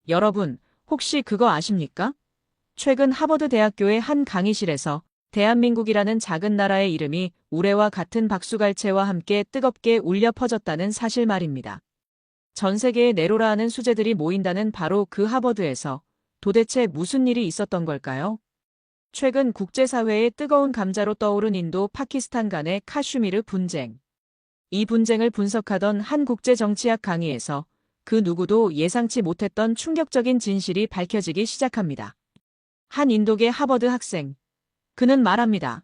여러분, 혹시 그거 아십니까? 최근 하버드 대학교의 한 강의실에서 대한민국이라는 작은 나라의 이름이 우레와 같은 박수갈채와 함께 뜨겁게 울려 퍼졌다는 사실 말입니다. 전 세계의 네로라 하는 수재들이 모인다는 바로 그 하버드에서 도대체 무슨 일이 있었던 걸까요? 최근 국제사회의 뜨거운 감자로 떠오른 인도 파키스탄 간의 카슈미르 분쟁. 이 분쟁을 분석하던 한 국제정치학 강의에서 그 누구도 예상치 못했던 충격적인 진실이 밝혀지기 시작합니다. 한 인도계 하버드 학생. 그는 말합니다.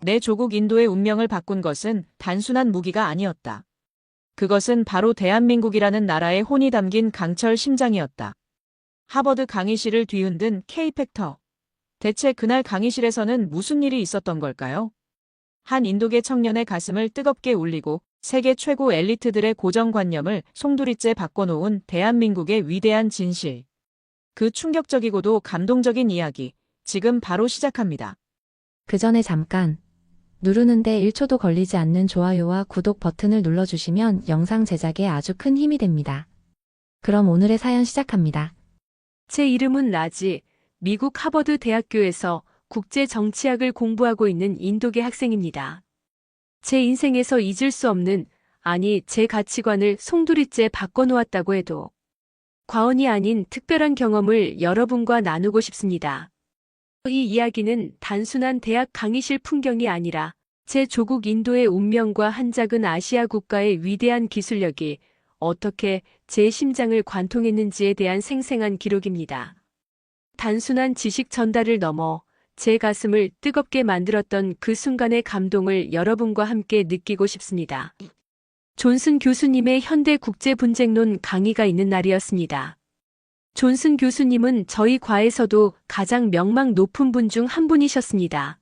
내 조국 인도의 운명을 바꾼 것은 단순한 무기가 아니었다. 그것은 바로 대한민국이라는 나라의 혼이 담긴 강철 심장이었다. 하버드 강의실을 뒤흔든 K팩터. 대체 그날 강의실에서는 무슨 일이 있었던 걸까요? 한 인도계 청년의 가슴을 뜨겁게 울리고 세계 최고 엘리트들의 고정관념을 송두리째 바꿔놓은 대한민국의 위대한 진실. 그 충격적이고도 감동적인 이야기, 지금 바로 시작합니다. 그 전에 잠깐 누르는데 1초도 걸리지 않는 좋아요와 구독 버튼을 눌러주시면 영상 제작에 아주 큰 힘이 됩니다. 그럼 오늘의 사연 시작합니다. 제 이름은 라지, 미국 하버드 대학교에서 국제 정치학을 공부하고 있는 인도계 학생입니다. 제 인생에서 잊을 수 없는, 아니 제 가치관을 송두리째 바꿔놓았다고 해도 과언이 아닌 특별한 경험을 여러분과 나누고 싶습니다. 이 이야기는 단순한 대학 강의실 풍경이 아니라 제 조국 인도의 운명과 한 작은 아시아 국가의 위대한 기술력이 어떻게 제 심장을 관통했는지에 대한 생생한 기록입니다. 단순한 지식 전달을 넘어 제 가슴을 뜨겁게 만들었던 그 순간의 감동을 여러분과 함께 느끼고 싶습니다. 존슨 교수님의 현대국제분쟁론 강의가 있는 날이었습니다. 존슨 교수님은 저희 과에서도 가장 명망 높은 분 중 한 분이셨습니다.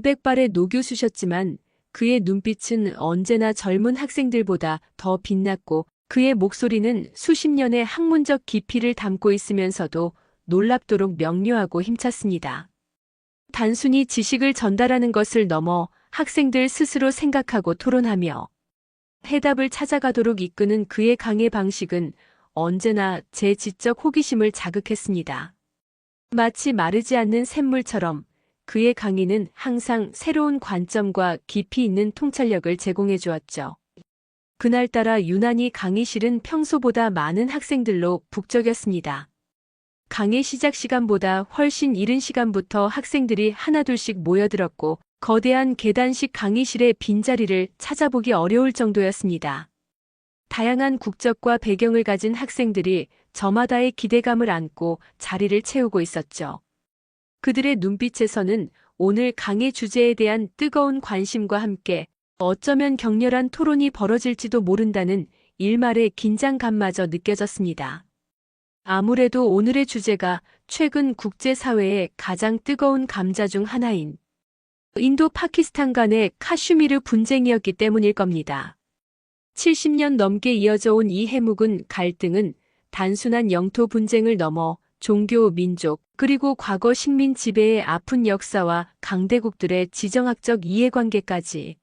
백발의 노교수셨지만 그의 눈빛은 언제나 젊은 학생들보다 더 빛났고 그의 목소리는 수십 년의 학문적 깊이를 담고 있으면서도 놀랍도록 명료하고 힘찼습니다. 단순히 지식을 전달하는 것을 넘어 학생들 스스로 생각하고 토론하며 해답을 찾아가도록 이끄는 그의 강의 방식은 언제나 제 지적 호기심을 자극했습니다. 마치 마르지 않는 샘물처럼 그의 강의는 항상 새로운 관점과 깊이 있는 통찰력을 제공해 주었죠. 그날따라 유난히 강의실은 평소보다 많은 학생들로 북적였습니다. 강의 시작 시간보다 훨씬 이른 시간부터 학생들이 하나둘씩 모여들었고 거대한 계단식 강의실의 빈자리를 찾아보기 어려울 정도였습니다. 다양한 국적과 배경을 가진 학생들이 저마다의 기대감을 안고 자리를 채우고 있었죠. 그들의 눈빛에서는 오늘 강의 주제에 대한 뜨거운 관심과 함께 어쩌면 격렬한 토론이 벌어질지도 모른다는 일말의 긴장감마저 느껴졌습니다. 아무래도 오늘의 주제가 최근 국제사회의 가장 뜨거운 감자 중 하나인 인도 파키스탄 간의 카슈미르 분쟁이었기 때문일 겁니다. 70년 넘게 이어져 온 이 해묵은 갈등은 단순한 영토 분쟁을 넘어 종교, 민족, 그리고 과거 식민 지배의 아픈 역사와 강대국들의 지정학적 이해관계까지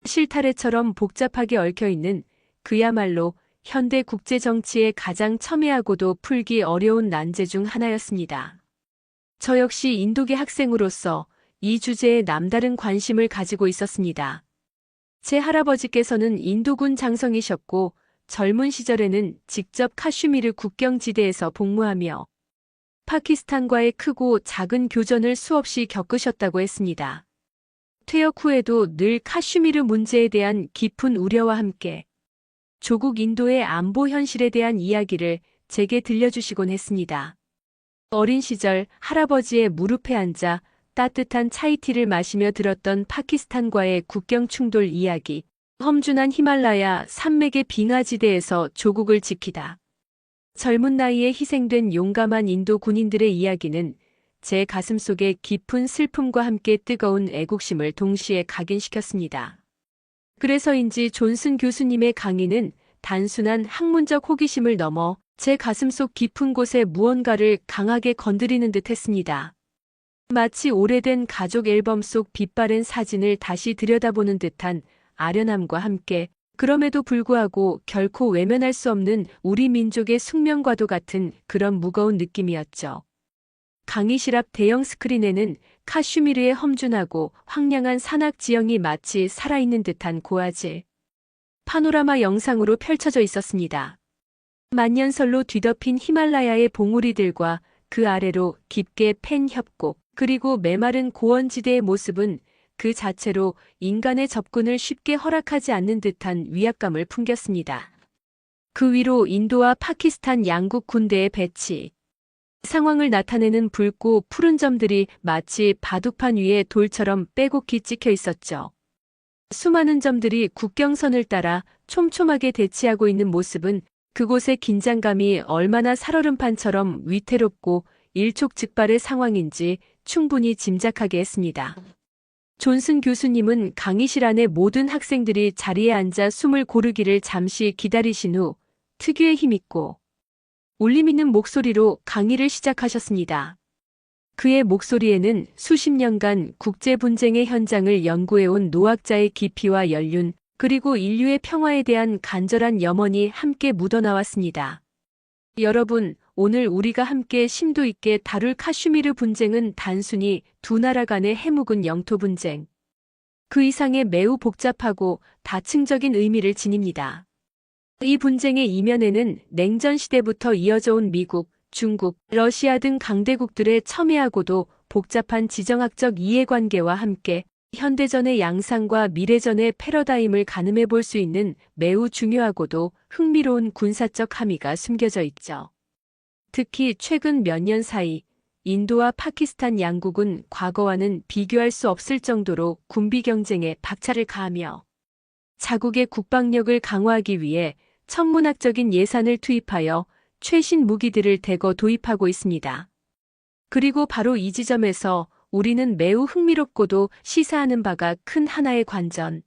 실타래처럼 복잡하게 얽혀있는 그야말로 현대 국제정치의 가장 첨예하고도 풀기 어려운 난제 중 하나였습니다. 저 역시 인도계 학생으로서 이 주제에 남다른 관심을 가지고 있었습니다. 제 할아버지께서는 인도군 장성이셨고 젊은 시절에는 직접 카슈미르 국경지대에서 복무하며 파키스탄과의 크고 작은 교전을 수없이 겪으셨다고 했습니다. 퇴역 후에도 늘 카슈미르 문제에 대한 깊은 우려와 함께 조국 인도의 안보 현실에 대한 이야기를 제게 들려주시곤 했습니다. 어린 시절 할아버지의 무릎에 앉아 따뜻한 차이티를 마시며 들었던 파키스탄과의 국경 충돌 이야기, 험준한 히말라야 산맥의 빙하지대에서 조국을 지키다. 젊은 나이에 희생된 용감한 인도 군인들의 이야기는 제 가슴속에 깊은 슬픔과 함께 뜨거운 애국심을 동시에 각인시켰습니다. 그래서인지 존슨 교수님의 강의는 단순한 학문적 호기심을 넘어 제 가슴속 깊은 곳에 무언가를 강하게 건드리는 듯 했습니다. 마치 오래된 가족 앨범 속 빛바랜 사진을 다시 들여다보는 듯한 아련함과 함께 그럼에도 불구하고 결코 외면할 수 없는 우리 민족의 숙명과도 같은 그런 무거운 느낌이었죠. 강의실 앞 대형 스크린에는 카슈미르의 험준하고 황량한 산악 지형이 마치 살아있는 듯한 고화질 파노라마 영상으로 펼쳐져 있었습니다. 만년설로 뒤덮인 히말라야의 봉우리들과 그 아래로 깊게 팬 협곡, 그리고 메마른 고원지대의 모습은 그 자체로 인간의 접근을 쉽게 허락하지 않는 듯한 위압감을 풍겼습니다. 그 위로 인도와 파키스탄 양국 군대의 배치, 상황을 나타내는 붉고 푸른 점들이 마치 바둑판 위에 돌처럼 빼곡히 찍혀 있었죠. 수많은 점들이 국경선을 따라 촘촘하게 대치하고 있는 모습은 그곳의 긴장감이 얼마나 살얼음판처럼 위태롭고 일촉즉발의 상황인지 충분히 짐작하게 했습니다. 존슨 교수님은 강의실 안의 모든 학생들이 자리에 앉아 숨을 고르기를 잠시 기다리신 후 특유의 힘있고 울림 있는 목소리로 강의를 시작하셨습니다. 그의 목소리에는 수십 년간 국제분쟁의 현장을 연구해온 노학자의 깊이와 연륜, 그리고 인류의 평화에 대한 간절한 염원이 함께 묻어나왔습니다. 여러분, 오늘 우리가 함께 심도 있게 다룰 카슈미르 분쟁은 단순히 두 나라 간의 해묵은 영토 분쟁. 그 이상의 매우 복잡하고 다층적인 의미를 지닙니다. 이 분쟁의 이면에는 냉전 시대부터 이어져 온 미국, 중국, 러시아 등 강대국들의 첨예하고도 복잡한 지정학적 이해관계와 함께 현대전의 양상과 미래전의 패러다임을 가늠해 볼 수 있는 매우 중요하고도 흥미로운 군사적 함의가 숨겨져 있죠. 특히 최근 몇 년 사이 인도와 파키스탄 양국은 과거와는 비교할 수 없을 정도로 군비 경쟁에 박차를 가하며 자국의 국방력을 강화하기 위해 천문학적인 예산을 투입하여 최신 무기들을 대거 도입하고 있습니다. 그리고 바로 이 지점에서 우리는 매우 흥미롭고도 시사하는 바가 큰 하나의 관전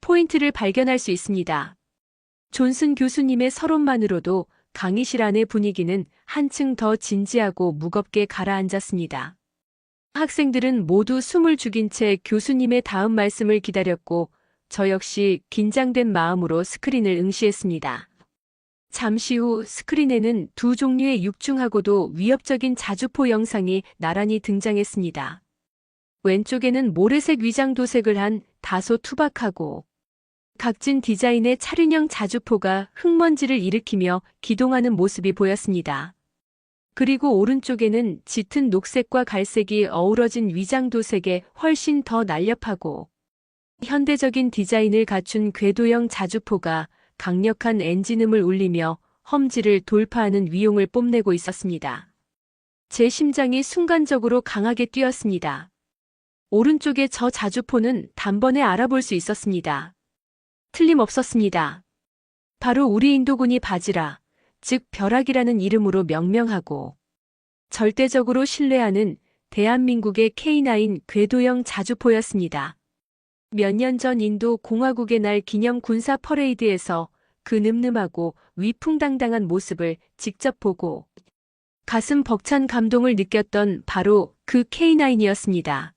포인트를 발견할 수 있습니다. 존슨 교수님의 서론만으로도 강의실 안의 분위기는 한층 더 진지하고 무겁게 가라앉았습니다. 학생들은 모두 숨을 죽인 채 교수님의 다음 말씀을 기다렸고 저 역시 긴장된 마음으로 스크린을 응시했습니다. 잠시 후 스크린에는 두 종류의 육중하고도 위협적인 자주포 영상이 나란히 등장했습니다. 왼쪽에는 모래색 위장 도색을 한 다소 투박하고 각진 디자인의 차륜형 자주포가 흙먼지를 일으키며 기동하는 모습이 보였습니다. 그리고 오른쪽에는 짙은 녹색과 갈색이 어우러진 위장 도색에 훨씬 더 날렵하고 현대적인 디자인을 갖춘 궤도형 자주포가 강력한 엔진음을 울리며 험지를 돌파하는 위용을 뽐내고 있었습니다. 제 심장이 순간적으로 강하게 뛰었습니다. 오른쪽의 저 자주포는 단번에 알아볼 수 있었습니다. 틀림없었습니다. 바로 우리 인도군이 바지라, 즉 벼락이라는 이름으로 명명하고 절대적으로 신뢰하는 대한민국의 K9 궤도형 자주포였습니다. 몇 년 전 인도 공화국의 날 기념 군사 퍼레이드에서 그 늠름하고 위풍당당한 모습을 직접 보고 가슴 벅찬 감동을 느꼈던 바로 그 K9이었습니다.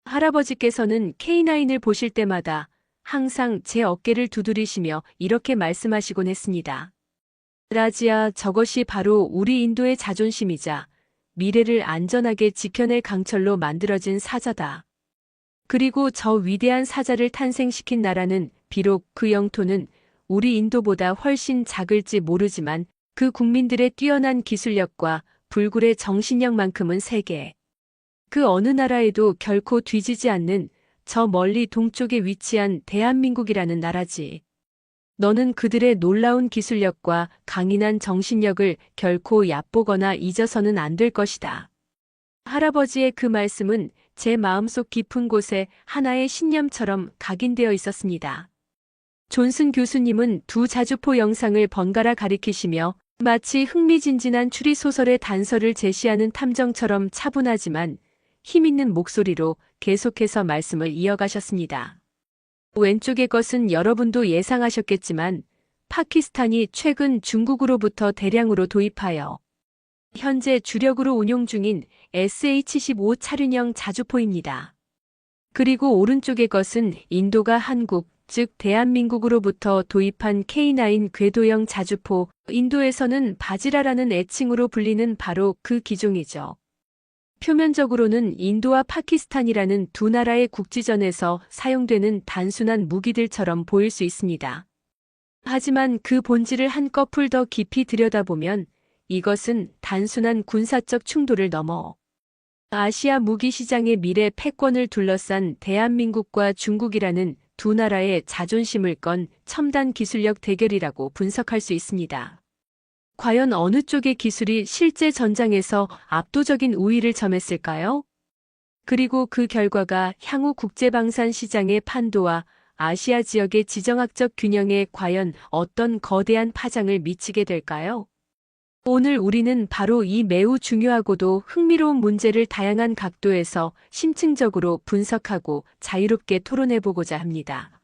할아버지께서는 K9을 보실 때마다 항상 제 어깨를 두드리시며 이렇게 말씀하시곤 했습니다. 라지야, 저것이 바로 우리 인도의 자존심이자 미래를 안전하게 지켜낼 강철로 만들어진 사자다. 그리고 저 위대한 사자를 탄생시킨 나라는 비록 그 영토는 우리 인도보다 훨씬 작을지 모르지만 그 국민들의 뛰어난 기술력과 불굴의 정신력만큼은 세계 그 어느 나라에도 결코 뒤지지 않는 저 멀리 동쪽에 위치한 대한민국이라는 나라지. 너는 그들의 놀라운 기술력과 강인한 정신력을 결코 얕보거나 잊어서는 안 될 것이다. 할아버지의 그 말씀은 제 마음속 깊은 곳에 하나의 신념처럼 각인되어 있었습니다. 존슨 교수님은 두 자주포 영상을 번갈아 가리키시며 마치 흥미진진한 추리소설의 단서를 제시하는 탐정처럼 차분하지만 힘있는 목소리로 계속해서 말씀을 이어가셨습니다. 왼쪽의 것은 여러분도 예상하셨겠지만 파키스탄이 최근 중국으로부터 대량으로 도입하여 현재 주력으로 운용 중인 SH-15 차륜형 자주포입니다. 그리고 오른쪽의 것은 인도가 한국, 즉 대한민국으로부터 도입한 K9 궤도형 자주포, 인도에서는 바지라라는 애칭으로 불리는 바로 그 기종이죠. 표면적으로는 인도와 파키스탄이라는 두 나라의 국지전에서 사용되는 단순한 무기들처럼 보일 수 있습니다. 하지만 그 본질을 한꺼풀 더 깊이 들여다보면 이것은 단순한 군사적 충돌을 넘어 아시아 무기 시장의 미래 패권을 둘러싼 대한민국과 중국이라는 두 나라의 자존심을 건 첨단 기술력 대결이라고 분석할 수 있습니다. 과연 어느 쪽의 기술이 실제 전장에서 압도적인 우위를 점했을까요? 그리고 그 결과가 향후 국제방산 시장의 판도와 아시아 지역의 지정학적 균형에 과연 어떤 거대한 파장을 미치게 될까요? 오늘 우리는 바로 이 매우 중요하고도 흥미로운 문제를 다양한 각도에서 심층적으로 분석하고 자유롭게 토론해보고자 합니다.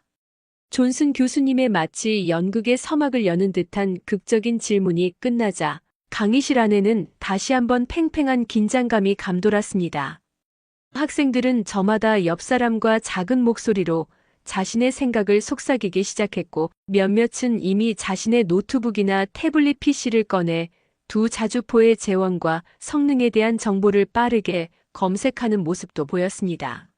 존슨 교수님의 마치 연극의 서막을 여는 듯한 극적인 질문이 끝나자 강의실 안에는 다시 한번 팽팽한 긴장감이 감돌았습니다. 학생들은 저마다 옆 사람과 작은 목소리로 자신의 생각을 속삭이기 시작했고 몇몇은 이미 자신의 노트북이나 태블릿 PC를 꺼내 두 자주포의 재원과 성능에 대한 정보를 빠르게 검색하는 모습도 보였습니다.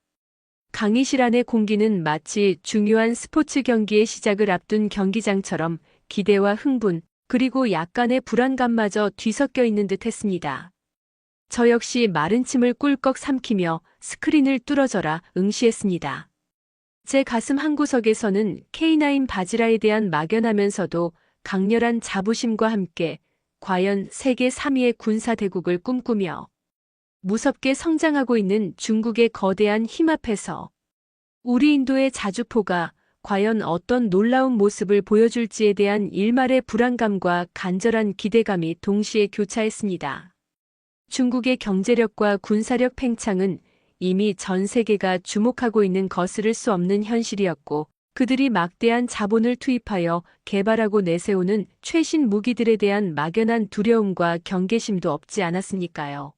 강의실 안의 공기는 마치 중요한 스포츠 경기의 시작을 앞둔 경기장처럼 기대와 흥분, 그리고 약간의 불안감마저 뒤섞여 있는 듯 했습니다. 저 역시 마른 침을 꿀꺽 삼키며 스크린을 뚫어져라 응시했습니다. 제 가슴 한구석에서는 K9 바지라에 대한 막연하면서도 강렬한 자부심과 함께 과연 세계 3위의 군사 대국을 꿈꾸며 무섭게 성장하고 있는 중국의 거대한 힘 앞에서 우리 인도의 자주포가 과연 어떤 놀라운 모습을 보여줄지에 대한 일말의 불안감과 간절한 기대감이 동시에 교차했습니다. 중국의 경제력과 군사력 팽창은 이미 전 세계가 주목하고 있는 거스를 수 없는 현실이었고 그들이 막대한 자본을 투입하여 개발하고 내세우는 최신 무기들에 대한 막연한 두려움과 경계심도 없지 않았으니까요.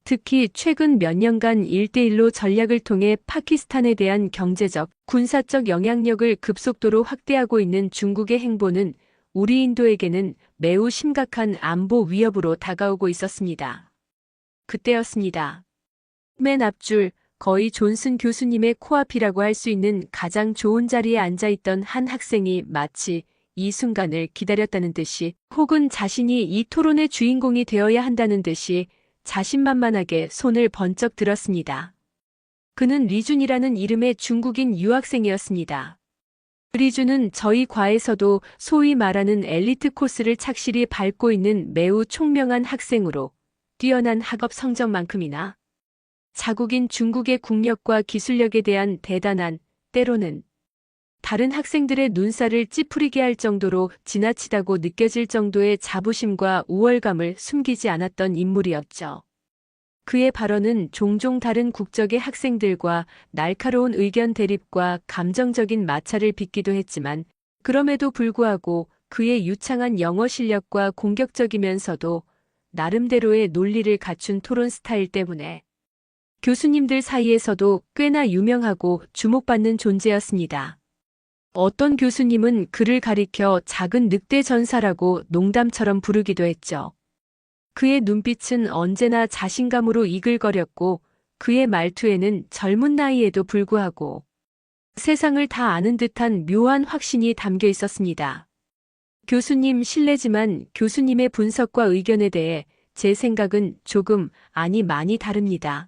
특히 최근 몇 년간 1대1로 전략을 통해 파키스탄에 대한 경제적, 군사적 영향력을 급속도로 확대하고 있는 중국의 행보는 우리 인도에게는 매우 심각한 안보 위협으로 다가오고 있었습니다. 그때였습니다. 맨 앞줄, 거의 존슨 교수님의 코앞이라고 할 수 있는 가장 좋은 자리에 앉아있던 한 학생이 마치 이 순간을 기다렸다는 듯이 혹은 자신이 이 토론의 주인공이 되어야 한다는 듯이 자신만만하게 손을 번쩍 들었습니다. 그는 리준이라는 이름의 중국인 유학생이었습니다. 리준은 저희 과에서도 소위 말하는 엘리트 코스를 착실히 밟고 있는 매우 총명한 학생으로 뛰어난 학업 성적만큼이나 자국인 중국의 국력과 기술력에 대한 대단한, 때로는 다른 학생들의 눈살을 찌푸리게 할 정도로 지나치다고 느껴질 정도의 자부심과 우월감을 숨기지 않았던 인물이었죠. 그의 발언은 종종 다른 국적의 학생들과 날카로운 의견 대립과 감정적인 마찰을 빚기도 했지만 그럼에도 불구하고 그의 유창한 영어 실력과 공격적이면서도 나름대로의 논리를 갖춘 토론 스타일 때문에 교수님들 사이에서도 꽤나 유명하고 주목받는 존재였습니다. 어떤 교수님은 그를 가리켜 작은 늑대 전사라고 농담처럼 부르기도 했죠. 그의 눈빛은 언제나 자신감으로 이글거렸고 그의 말투에는 젊은 나이에도 불구하고 세상을 다 아는 듯한 묘한 확신이 담겨 있었습니다. 교수님 실례지만 교수님의 분석과 의견에 대해 제 생각은 조금, 아니 많이 다릅니다.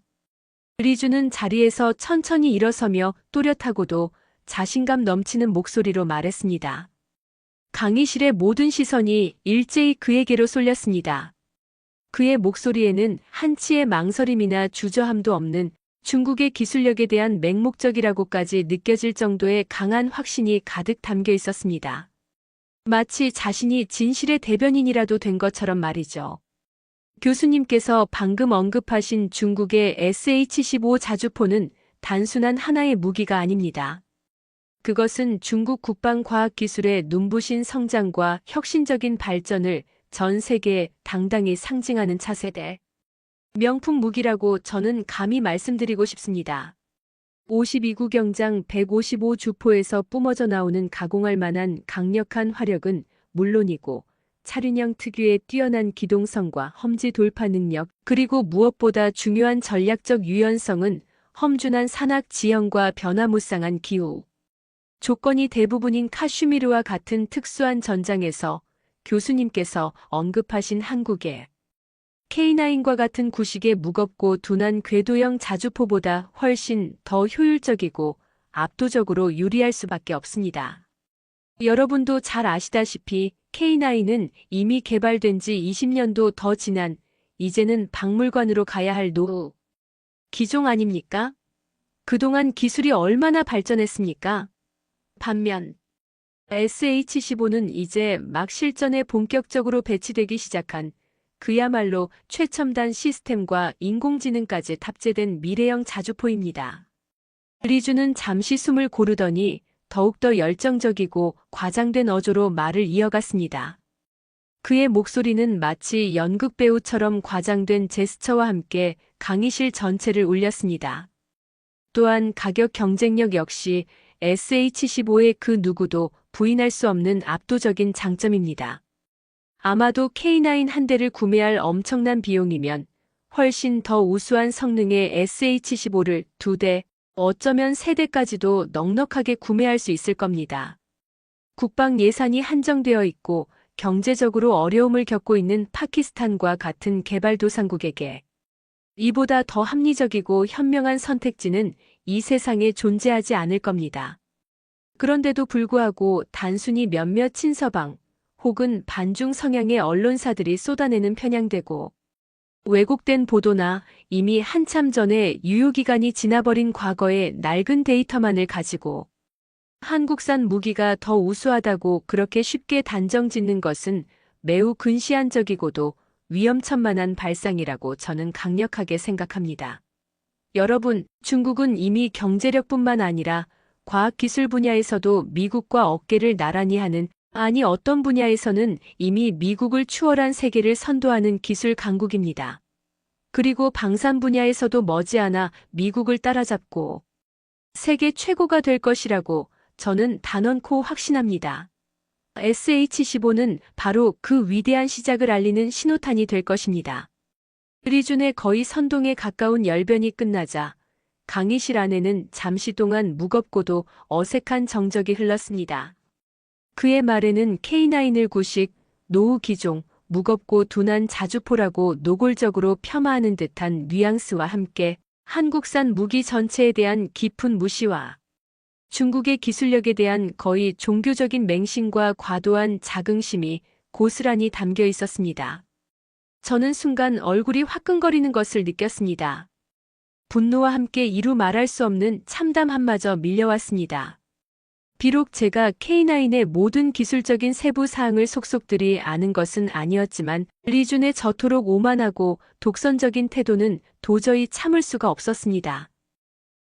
리주는 자리에서 천천히 일어서며 또렷하고도 자신감 넘치는 목소리로 말했습니다. 강의실의 모든 시선이 일제히 그에게로 쏠렸습니다. 그의 목소리에는 한치의 망설임이나 주저함도 없는 중국의 기술력에 대한 맹목적이라고까지 느껴질 정도의 강한 확신이 가득 담겨 있었습니다. 마치 자신이 진실의 대변인이라도 된 것처럼 말이죠. 교수님께서 방금 언급하신 중국의 SH-15 자주포는 단순한 하나의 무기가 아닙니다. 그것은 중국 국방과학기술의 눈부신 성장과 혁신적인 발전을 전 세계에 당당히 상징하는 차세대 명품 무기라고 저는 감히 말씀드리고 싶습니다. 52구 경장 155주포에서 뿜어져 나오는 가공할 만한 강력한 화력은 물론이고 차륜형 특유의 뛰어난 기동성과 험지 돌파 능력, 그리고 무엇보다 중요한 전략적 유연성은 험준한 산악 지형과 변화무쌍한 기후, 조건이 대부분인 카슈미르와 같은 특수한 전장에서 교수님께서 언급하신 한국의 K9과 같은 구식의 무겁고 둔한 궤도형 자주포보다 훨씬 더 효율적이고 압도적으로 유리할 수밖에 없습니다. 여러분도 잘 아시다시피 K9은 이미 개발된 지 20년도 더 지난, 이제는 박물관으로 가야 할 노후 기종 아닙니까? 그동안 기술이 얼마나 발전했습니까? 반면 SH-15는 이제 막 실전에 본격적으로 배치되기 시작한 그야말로 최첨단 시스템과 인공지능까지 탑재된 미래형 자주포입니다. 리주는 잠시 숨을 고르더니 더욱더 열정적이고 과장된 어조로 말을 이어갔습니다. 그의 목소리는 마치 연극 배우처럼 과장된 제스처와 함께 강의실 전체를 울렸습니다. 또한 가격 경쟁력 역시 SH-15의 그 누구도 부인할 수 없는 압도적인 장점입니다. 아마도 K9 한 대를 구매할 엄청난 비용이면 훨씬 더 우수한 성능의 SH-15를 2대, 어쩌면 3대까지도 넉넉하게 구매할 수 있을 겁니다. 국방 예산이 한정되어 있고 경제적으로 어려움을 겪고 있는 파키스탄과 같은 개발도상국에게 이보다 더 합리적이고 현명한 선택지는 이 세상에 존재하지 않을 겁니다. 그런데도 불구하고 단순히 몇몇 친서방 혹은 반중 성향의 언론사들이 쏟아내는 편향되고 왜곡된 보도나 이미 한참 전에 유효기간이 지나버린 과거의 낡은 데이터만을 가지고 한국산 무기가 더 우수하다고 그렇게 쉽게 단정 짓는 것은 매우 근시안적이고도 위험천만한 발상이라고 저는 강력하게 생각합니다. 여러분, 중국은 이미 경제력뿐만 아니라 과학기술 분야에서도 미국과 어깨를 나란히 하는, 아니 어떤 분야에서는 이미 미국을 추월한 세계를 선도하는 기술 강국입니다. 그리고 방산 분야에서도 머지않아 미국을 따라잡고 세계 최고가 될 것이라고 저는 단언코 확신합니다. SH-15는 바로 그 위대한 시작을 알리는 신호탄이 될 것입니다. 리준의 거의 선동에 가까운 열변이 끝나자 강의실 안에는 잠시 동안 무겁고도 어색한 정적이 흘렀습니다. 그의 말에는 K9을 구식, 노후 기종, 무겁고 둔한 자주포라고 노골적으로 폄하하는 듯한 뉘앙스와 함께 한국산 무기 전체에 대한 깊은 무시와 중국의 기술력에 대한 거의 종교적인 맹신과 과도한 자긍심이 고스란히 담겨 있었습니다. 저는 순간 얼굴이 화끈거리는 것을 느꼈습니다. 분노와 함께 이루 말할 수 없는 참담함마저 밀려왔습니다. 비록 제가 K9의 모든 기술적인 세부 사항을 속속들이 아는 것은 아니었지만 리준의 저토록 오만하고 독선적인 태도는 도저히 참을 수가 없었습니다.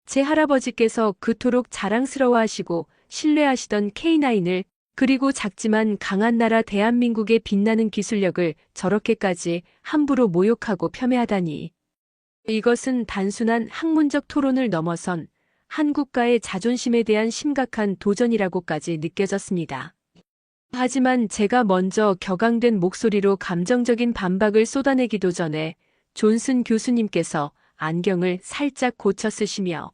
제 할아버지께서 그토록 자랑스러워하시고 신뢰하시던 K9을, 그리고 작지만 강한 나라 대한민국의 빛나는 기술력을 저렇게까지 함부로 모욕하고 폄훼하다니. 이것은 단순한 학문적 토론을 넘어선 한국가의 자존심에 대한 심각한 도전이라고까지 느껴졌습니다. 하지만 제가 먼저 격앙된 목소리로 감정적인 반박을 쏟아내기도 전에 존슨 교수님께서 안경을 살짝 고쳐 쓰시며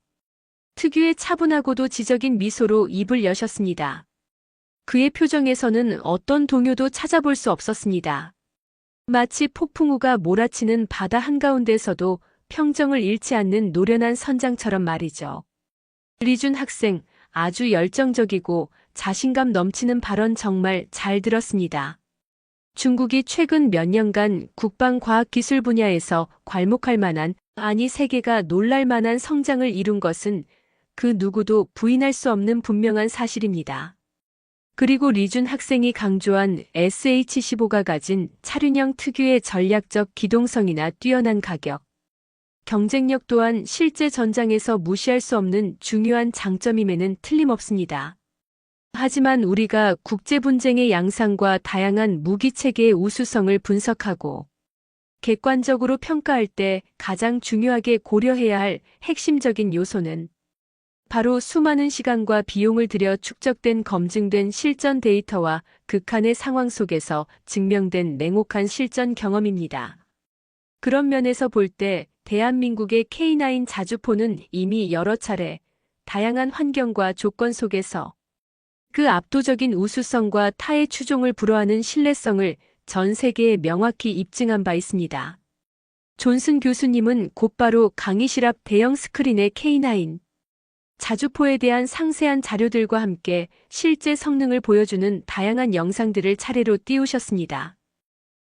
특유의 차분하고도 지적인 미소로 입을 여셨습니다. 그의 표정에서는 어떤 동요도 찾아볼 수 없었습니다. 마치 폭풍우가 몰아치는 바다 한가운데서도 평정을 잃지 않는 노련한 선장처럼 말이죠. 리준 학생, 아주 열정적이고 자신감 넘치는 발언 정말 잘 들었습니다. 중국이 최근 몇 년간 국방과학기술 분야에서 괄목할 만한, 아니 세계가 놀랄 만한 성장을 이룬 것은 그 누구도 부인할 수 없는 분명한 사실입니다. 그리고 리준 학생이 강조한 SH-15가 가진 차륜형 특유의 전략적 기동성이나 뛰어난 가격, 경쟁력 또한 실제 전장에서 무시할 수 없는 중요한 장점임에는 틀림없습니다. 하지만 우리가 국제 분쟁의 양상과 다양한 무기 체계의 우수성을 분석하고 객관적으로 평가할 때 가장 중요하게 고려해야 할 핵심적인 요소는 바로 수많은 시간과 비용을 들여 축적된 검증된 실전 데이터와 극한의 상황 속에서 증명된 냉혹한 실전 경험입니다. 그런 면에서 볼 때 대한민국의 K9 자주포는 이미 여러 차례 다양한 환경과 조건 속에서 그 압도적인 우수성과 타의 추종을 불허하는 신뢰성을 전 세계에 명확히 입증한 바 있습니다. 존슨 교수님은 곧바로 강의실 앞 대형 스크린의 K9 자주포에 대한 상세한 자료들과 함께 실제 성능을 보여주는 다양한 영상들을 차례로 띄우셨습니다.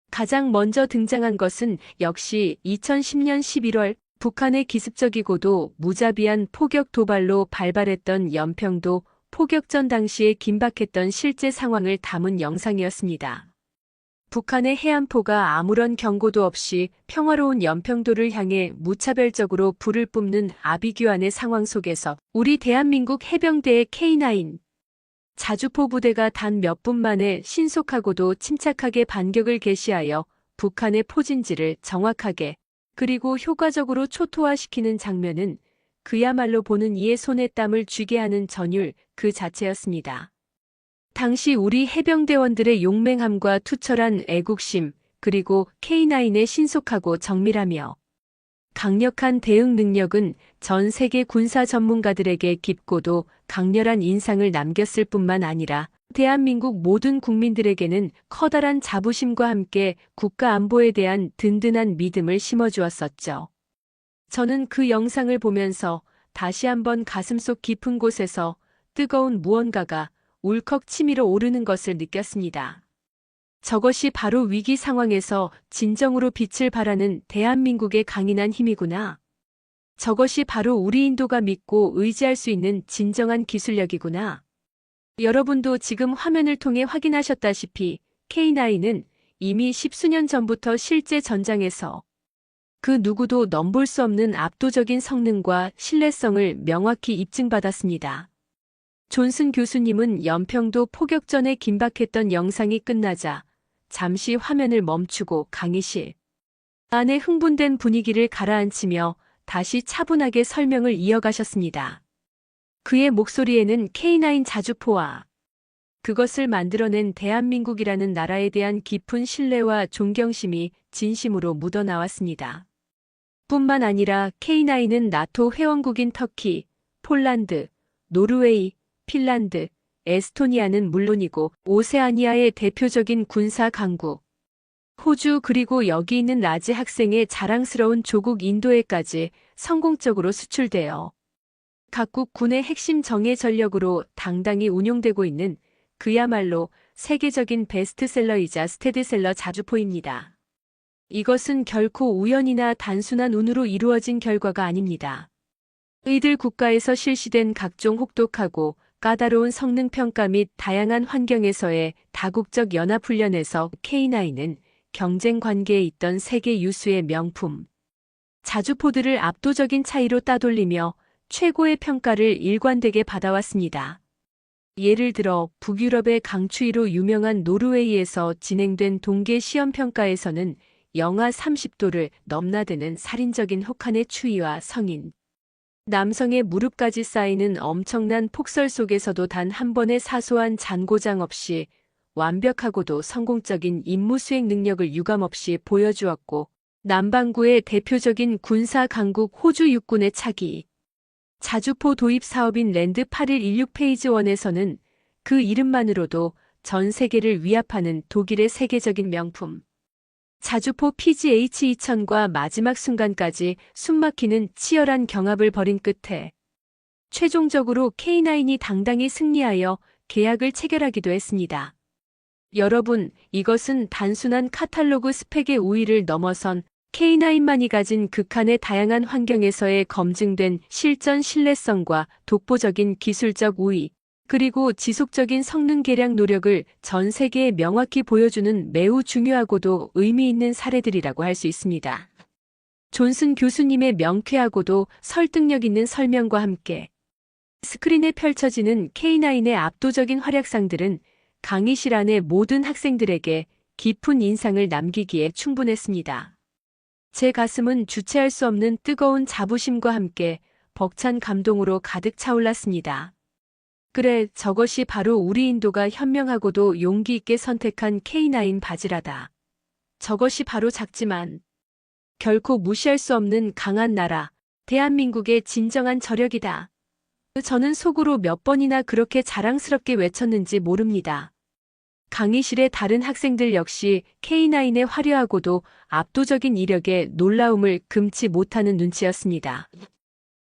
가장 먼저 등장한 것은 역시 2010년 11월 북한의 기습적이고도 무자비한 포격 도발로 발발했던 연평도 포격전 당시에 긴박했던 실제 상황을 담은 영상이었습니다. 북한의 해안포가 아무런 경고도 없이 평화로운 연평도를 향해 무차별적으로 불을 뿜는 아비규환의 상황 속에서 우리 대한민국 해병대의 K9 자주포 부대가 단 몇 분 만에 신속하고도 침착하게 반격을 개시하여 북한의 포진지를 정확하게 그리고 효과적으로 초토화시키는 장면은 그야말로 보는 이의 손에 땀을 쥐게 하는 전율 그 자체였습니다. 당시 우리 해병대원들의 용맹함과 투철한 애국심, 그리고 K9의 신속하고 정밀하며 강력한 대응 능력은 전 세계 군사 전문가들에게 깊고도 강렬한 인상을 남겼을 뿐만 아니라 대한민국 모든 국민들에게는 커다란 자부심과 함께 국가 안보에 대한 든든한 믿음을 심어주었었죠. 저는 그 영상을 보면서 다시 한번 가슴속 깊은 곳에서 뜨거운 무언가가 울컥 치밀어 오르는 것을 느꼈습니다. 저것이 바로 위기 상황에서 진정으로 빛을 발하는 대한민국의 강인한 힘이구나. 저것이 바로 우리 인도가 믿고 의지할 수 있는 진정한 기술력이구나. 여러분도 지금 화면을 통해 확인하셨다시피 K9은 이미 십수년 전부터 실제 전장에서 그 누구도 넘볼 수 없는 압도적인 성능과 신뢰성을 명확히 입증받았습니다. 존슨 교수님은 연평도 포격전에 긴박했던 영상이 끝나자 잠시 화면을 멈추고 강의실 안에 흥분된 분위기를 가라앉히며 다시 차분하게 설명을 이어가셨습니다. 그의 목소리에는 K9 자주포와 그것을 만들어낸 대한민국이라는 나라에 대한 깊은 신뢰와 존경심이 진심으로 묻어나왔습니다. 뿐만 아니라 K9은 나토 회원국인 터키, 폴란드, 노르웨이, 핀란드, 에스토니아는 물론이고 오세아니아의 대표적인 군사 강국, 호주 그리고 여기 있는 라지 학생의 자랑스러운 조국 인도에까지 성공적으로 수출되어 각국 군의 핵심 정예 전력으로 당당히 운용되고 있는 그야말로 세계적인 베스트셀러이자 스테디셀러 자주포입니다. 이것은 결코 우연이나 단순한 운으로 이루어진 결과가 아닙니다. 이들 국가에서 실시된 각종 혹독하고 까다로운 성능 평가 및 다양한 환경에서의 다국적 연합훈련에서 K9은 경쟁 관계에 있던 세계 유수의 명품 자주포들을 압도적인 차이로 따돌리며 최고의 평가를 일관되게 받아왔습니다. 예를 들어 북유럽의 강추위로 유명한 노르웨이에서 진행된 동계 시험 평가에서는 영하 30도를 넘나드는 살인적인 혹한의 추위와 성인 남성의 무릎까지 쌓이는 엄청난 폭설 속에서도 단 한 번의 사소한 잔고장 없이 완벽하고도 성공적인 임무 수행 능력을 유감없이 보여주었고 남반구의 대표적인 군사 강국 호주 육군의 차기 자주포 도입 사업인 랜드 8116 페이지 1에서는 그 이름만으로도 전 세계를 위압하는 독일의 세계적인 명품 자주포 PGH-2000과 마지막 순간까지 숨막히는 치열한 경합을 벌인 끝에 최종적으로 K9이 당당히 승리하여 계약을 체결하기도 했습니다. 여러분, 이것은 단순한 카탈로그 스펙의 우위를 넘어선 K9만이 가진 극한의 다양한 환경에서의 검증된 실전 신뢰성과 독보적인 기술적 우위, 그리고 지속적인 성능 개량 노력을 전 세계에 명확히 보여주는 매우 중요하고도 의미 있는 사례들이라고 할 수 있습니다. 존슨 교수님의 명쾌하고도 설득력 있는 설명과 함께 스크린에 펼쳐지는 K9의 압도적인 활약상들은 강의실 안의 모든 학생들에게 깊은 인상을 남기기에 충분했습니다. 제 가슴은 주체할 수 없는 뜨거운 자부심과 함께 벅찬 감동으로 가득 차올랐습니다. 그래, 저것이 바로 우리 인도가 현명하고도 용기 있게 선택한 K9 바지라다. 저것이 바로 작지만 결코 무시할 수 없는 강한 나라, 대한민국의 진정한 저력이다. 저는 속으로 몇 번이나 그렇게 자랑스럽게 외쳤는지 모릅니다. 강의실의 다른 학생들 역시 K9의 화려하고도 압도적인 이력에 놀라움을 금치 못하는 눈치였습니다.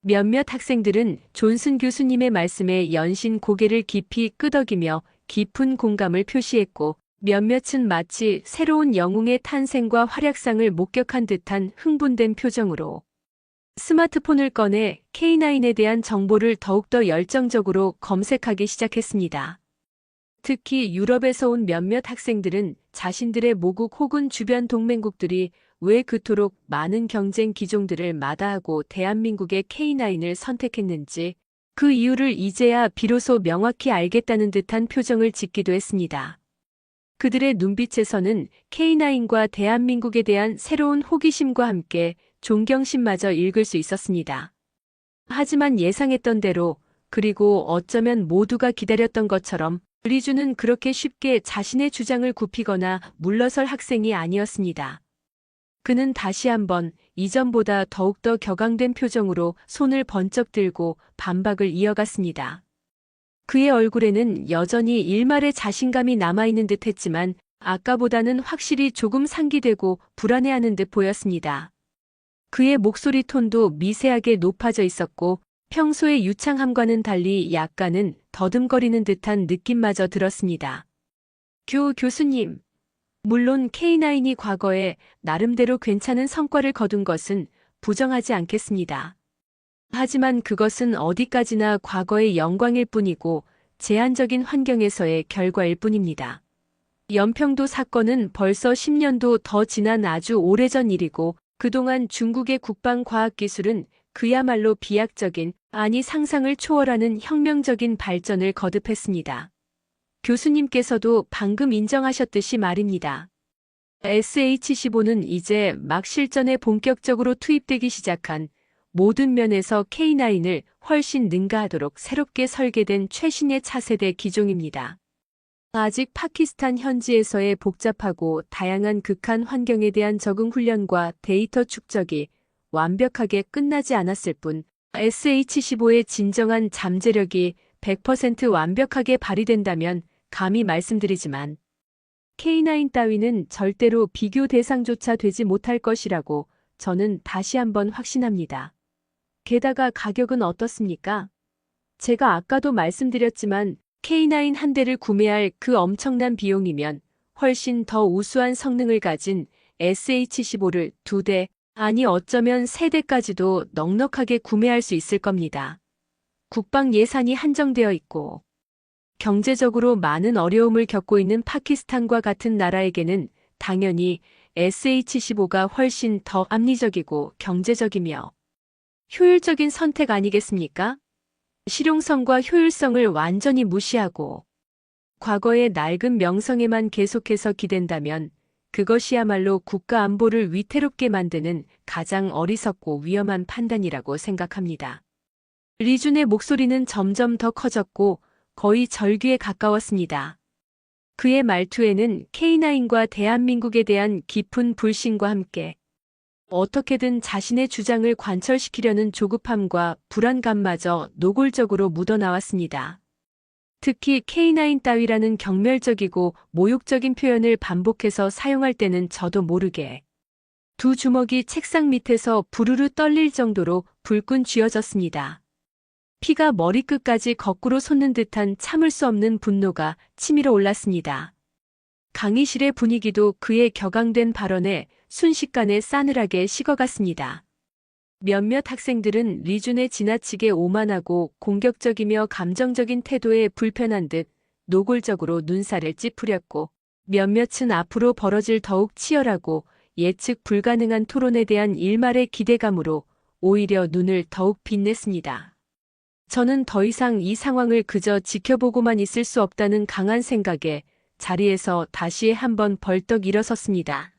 몇몇 학생들은 존슨 교수님의 말씀에 연신 고개를 깊이 끄덕이며 깊은 공감을 표시했고, 몇몇은 마치 새로운 영웅의 탄생과 활약상을 목격한 듯한 흥분된 표정으로 스마트폰을 꺼내 K9에 대한 정보를 더욱더 열정적으로 검색하기 시작했습니다. 특히 유럽에서 온 몇몇 학생들은 자신들의 모국 혹은 주변 동맹국들이 왜 그토록 많은 경쟁 기종들을 마다하고 대한민국의 K9을 선택했는지 그 이유를 이제야 비로소 명확히 알겠다는 듯한 표정을 짓기도 했습니다. 그들의 눈빛에서는 K9과 대한민국에 대한 새로운 호기심과 함께 존경심마저 읽을 수 있었습니다. 하지만 예상했던 대로, 그리고 어쩌면 모두가 기다렸던 것처럼 리주는 그렇게 쉽게 자신의 주장을 굽히거나 물러설 학생이 아니었습니다. 그는 다시 한번 이전보다 더욱더 격앙된 표정으로 손을 번쩍 들고 반박을 이어갔습니다. 그의 얼굴에는 여전히 일말의 자신감이 남아있는 듯 했지만 아까보다는 확실히 조금 상기되고 불안해하는 듯 보였습니다. 그의 목소리 톤도 미세하게 높아져 있었고 평소의 유창함과는 달리 약간은 더듬거리는 듯한 느낌마저 들었습니다. 교수님, 물론 K9이 과거에 나름대로 괜찮은 성과를 거둔 것은 부정하지 않겠습니다. 하지만 그것은 어디까지나 과거의 영광일 뿐이고 제한적인 환경에서의 결과일 뿐입니다. 연평도 사건은 벌써 10년도 더 지난 아주 오래전 일이고 그동안 중국의 국방과학기술은 그야말로 비약적인, 아니 상상을 초월하는 혁명적인 발전을 거듭했습니다. 교수님께서도 방금 인정하셨듯이 말입니다. SH-15는 이제 막 실전에 본격적으로 투입되기 시작한 모든 면에서 K9을 훨씬 능가하도록 새롭게 설계된 최신의 차세대 기종입니다. 아직 파키스탄 현지에서의 복잡하고 다양한 극한 환경에 대한 적응 훈련과 데이터 축적이 완벽하게 끝나지 않았을 뿐 SH-15의 진정한 잠재력이 100% 완벽하게 발휘된다면 감히 말씀드리지만 K9 따위는 절대로 비교 대상조차 되지 못할 것이라고 저는 다시 한번 확신합니다. 게다가 가격은 어떻습니까? 제가 아까도 말씀드렸지만 K9 한 대를 구매할 그 엄청난 비용이면 훨씬 더 우수한 성능을 가진 SH-15를 2대, 아니 어쩌면 3대까지도 넉넉하게 구매할 수 있을 겁니다. 국방 예산이 한정되어 있고 경제적으로 많은 어려움을 겪고 있는 파키스탄과 같은 나라에게는 당연히 SH-15가 훨씬 더 합리적이고 경제적이며 효율적인 선택 아니겠습니까? 실용성과 효율성을 완전히 무시하고 과거의 낡은 명성에만 계속해서 기댄다면 그것이야말로 국가 안보를 위태롭게 만드는 가장 어리석고 위험한 판단이라고 생각합니다. 리준의 목소리는 점점 더 커졌고 거의 절규에 가까웠습니다. 그의 말투에는 K9과 대한민국에 대한 깊은 불신과 함께 어떻게든 자신의 주장을 관철시키려는 조급함과 불안감마저 노골적으로 묻어나왔습니다. 특히 K9 따위라는 경멸적이고 모욕적인 표현을 반복해서 사용할 때는 저도 모르게 두 주먹이 책상 밑에서 부르르 떨릴 정도로 불끈 쥐어졌습니다. 피가 머리끝까지 거꾸로 솟는 듯한 참을 수 없는 분노가 치밀어 올랐습니다. 강의실의 분위기도 그의 격앙된 발언에 순식간에 싸늘하게 식어갔습니다. 몇몇 학생들은 리준의 지나치게 오만하고 공격적이며 감정적인 태도에 불편한 듯 노골적으로 눈살을 찌푸렸고 몇몇은 앞으로 벌어질 더욱 치열하고 예측 불가능한 토론에 대한 일말의 기대감으로 오히려 눈을 더욱 빛냈습니다. 저는 더 이상 이 상황을 그저 지켜보고만 있을 수 없다는 강한 생각에 자리에서 다시 한번 벌떡 일어섰습니다.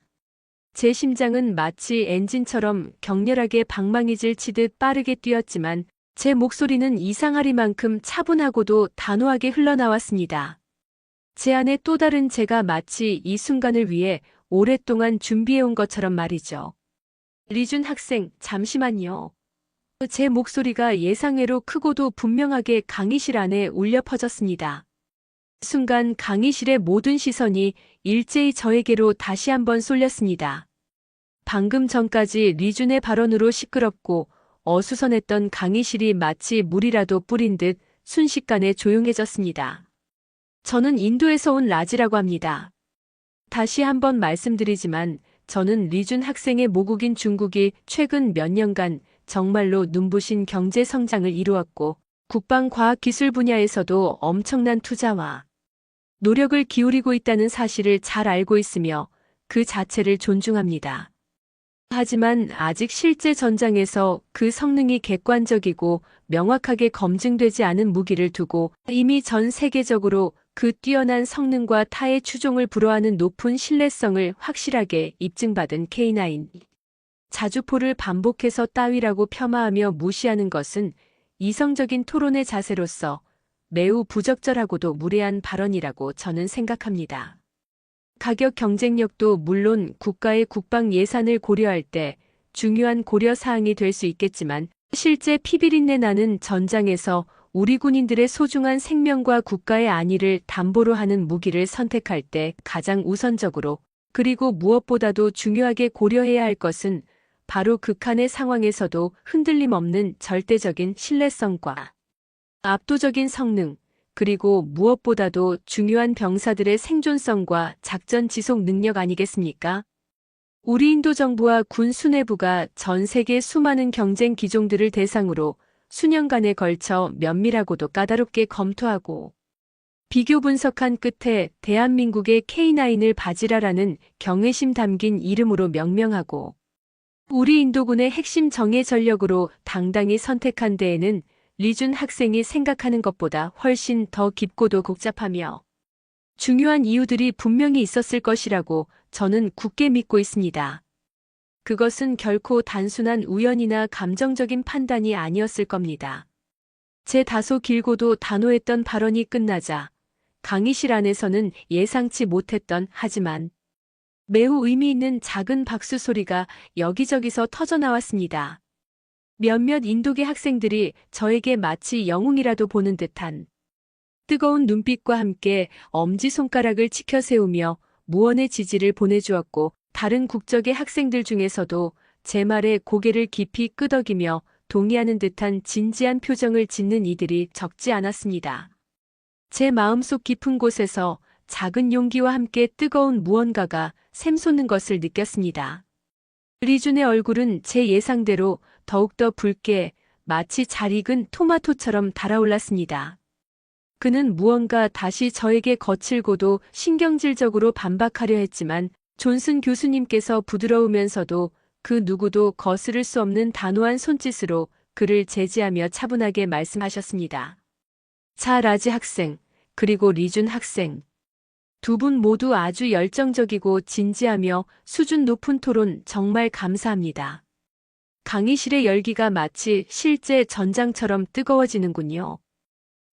제 심장은 마치 엔진처럼 격렬하게 방망이질 치듯 빠르게 뛰었지만 제 목소리는 이상하리만큼 차분하고도 단호하게 흘러나왔습니다. 제 안에 또 다른 제가 마치 이 순간을 위해 오랫동안 준비해온 것처럼 말이죠. 리준 학생, 잠시만요. 제 목소리가 예상외로 크고도 분명하게 강의실 안에 울려 퍼졌습니다. 순간 강의실의 모든 시선이 일제히 저에게로 다시 한번 쏠렸습니다. 방금 전까지 리준의 발언으로 시끄럽고 어수선했던 강의실이 마치 물이라도 뿌린 듯 순식간에 조용해졌습니다. 저는 인도에서 온 라지라고 합니다. 다시 한번 말씀드리지만 저는 리준 학생의 모국인 중국이 최근 몇 년간 정말로 눈부신 경제 성장을 이루었고 국방과학기술 분야에서도 엄청난 투자와 노력을 기울이고 있다는 사실을 잘 알고 있으며 그 자체를 존중합니다. 하지만 아직 실제 전장에서 그 성능이 객관적이고 명확하게 검증되지 않은 무기를 두고 이미 전 세계적으로 그 뛰어난 성능과 타의 추종을 불허하는 높은 신뢰성을 확실하게 입증받은 K9. 자주포를 반복해서 따위라고 폄하하며 무시하는 것은 이성적인 토론의 자세로서 매우 부적절하고도 무례한 발언이라고 저는 생각합니다. 가격 경쟁력도 물론 국가의 국방 예산을 고려할 때 중요한 고려 사항이 될 수 있겠지만 실제 피비린내 나는 전장에서 우리 군인들의 소중한 생명과 국가의 안위를 담보로 하는 무기를 선택할 때 가장 우선적으로 그리고 무엇보다도 중요하게 고려해야 할 것은 바로 극한의 상황에서도 흔들림 없는 절대적인 신뢰성과 압도적인 성능, 그리고 무엇보다도 중요한 병사들의 생존성과 작전 지속 능력 아니겠습니까? 우리 인도 정부와 군 수뇌부가 전 세계 수많은 경쟁 기종들을 대상으로 수년간에 걸쳐 면밀하고도 까다롭게 검토하고 비교 분석한 끝에 대한민국의 K9을 바지라라는 경외심 담긴 이름으로 명명하고 우리 인도군의 핵심 정예 전력으로 당당히 선택한 데에는 리준 학생이 생각하는 것보다 훨씬 더 깊고도 복잡하며 중요한 이유들이 분명히 있었을 것이라고 저는 굳게 믿고 있습니다. 그것은 결코 단순한 우연이나 감정적인 판단이 아니었을 겁니다. 제 다소 길고도 단호했던 발언이 끝나자 강의실 안에서는 예상치 못했던 하지만 매우 의미 있는 작은 박수 소리가 여기저기서 터져나왔습니다. 몇몇 인도계 학생들이 저에게 마치 영웅이라도 보는 듯한 뜨거운 눈빛과 함께 엄지손가락을 치켜 세우며 무언의 지지를 보내주었고 다른 국적의 학생들 중에서도 제 말에 고개를 깊이 끄덕이며 동의하는 듯한 진지한 표정을 짓는 이들이 적지 않았습니다. 제 마음속 깊은 곳에서 작은 용기와 함께 뜨거운 무언가가 샘솟는 것을 느꼈습니다. 리준의 얼굴은 제 예상대로 더욱더 붉게 마치 잘 익은 토마토처럼 달아올랐습니다. 그는 무언가 다시 저에게 거칠고도 신경질적으로 반박하려 했지만 존슨 교수님께서 부드러우면서도 그 누구도 거스를 수 없는 단호한 손짓으로 그를 제지하며 차분하게 말씀하셨습니다. 자, 라지 학생, 그리고 리준 학생. 두 분 모두 아주 열정적이고 진지하며 수준 높은 토론 정말 감사합니다. 강의실의 열기가 마치 실제 전장처럼 뜨거워지는군요.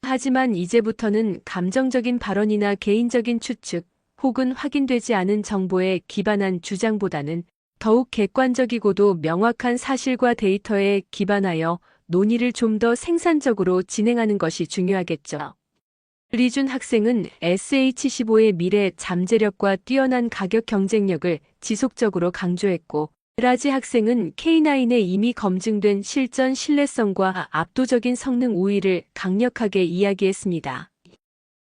하지만 이제부터는 감정적인 발언이나 개인적인 추측 혹은 확인되지 않은 정보에 기반한 주장보다는 더욱 객관적이고도 명확한 사실과 데이터에 기반하여 논의를 좀 더 생산적으로 진행하는 것이 중요하겠죠. 리준 학생은 SH-15의 미래 잠재력과 뛰어난 가격 경쟁력을 지속적으로 강조했고 라지 학생은 K9의 이미 검증된 실전 신뢰성과 압도적인 성능 우위를 강력하게 이야기했습니다.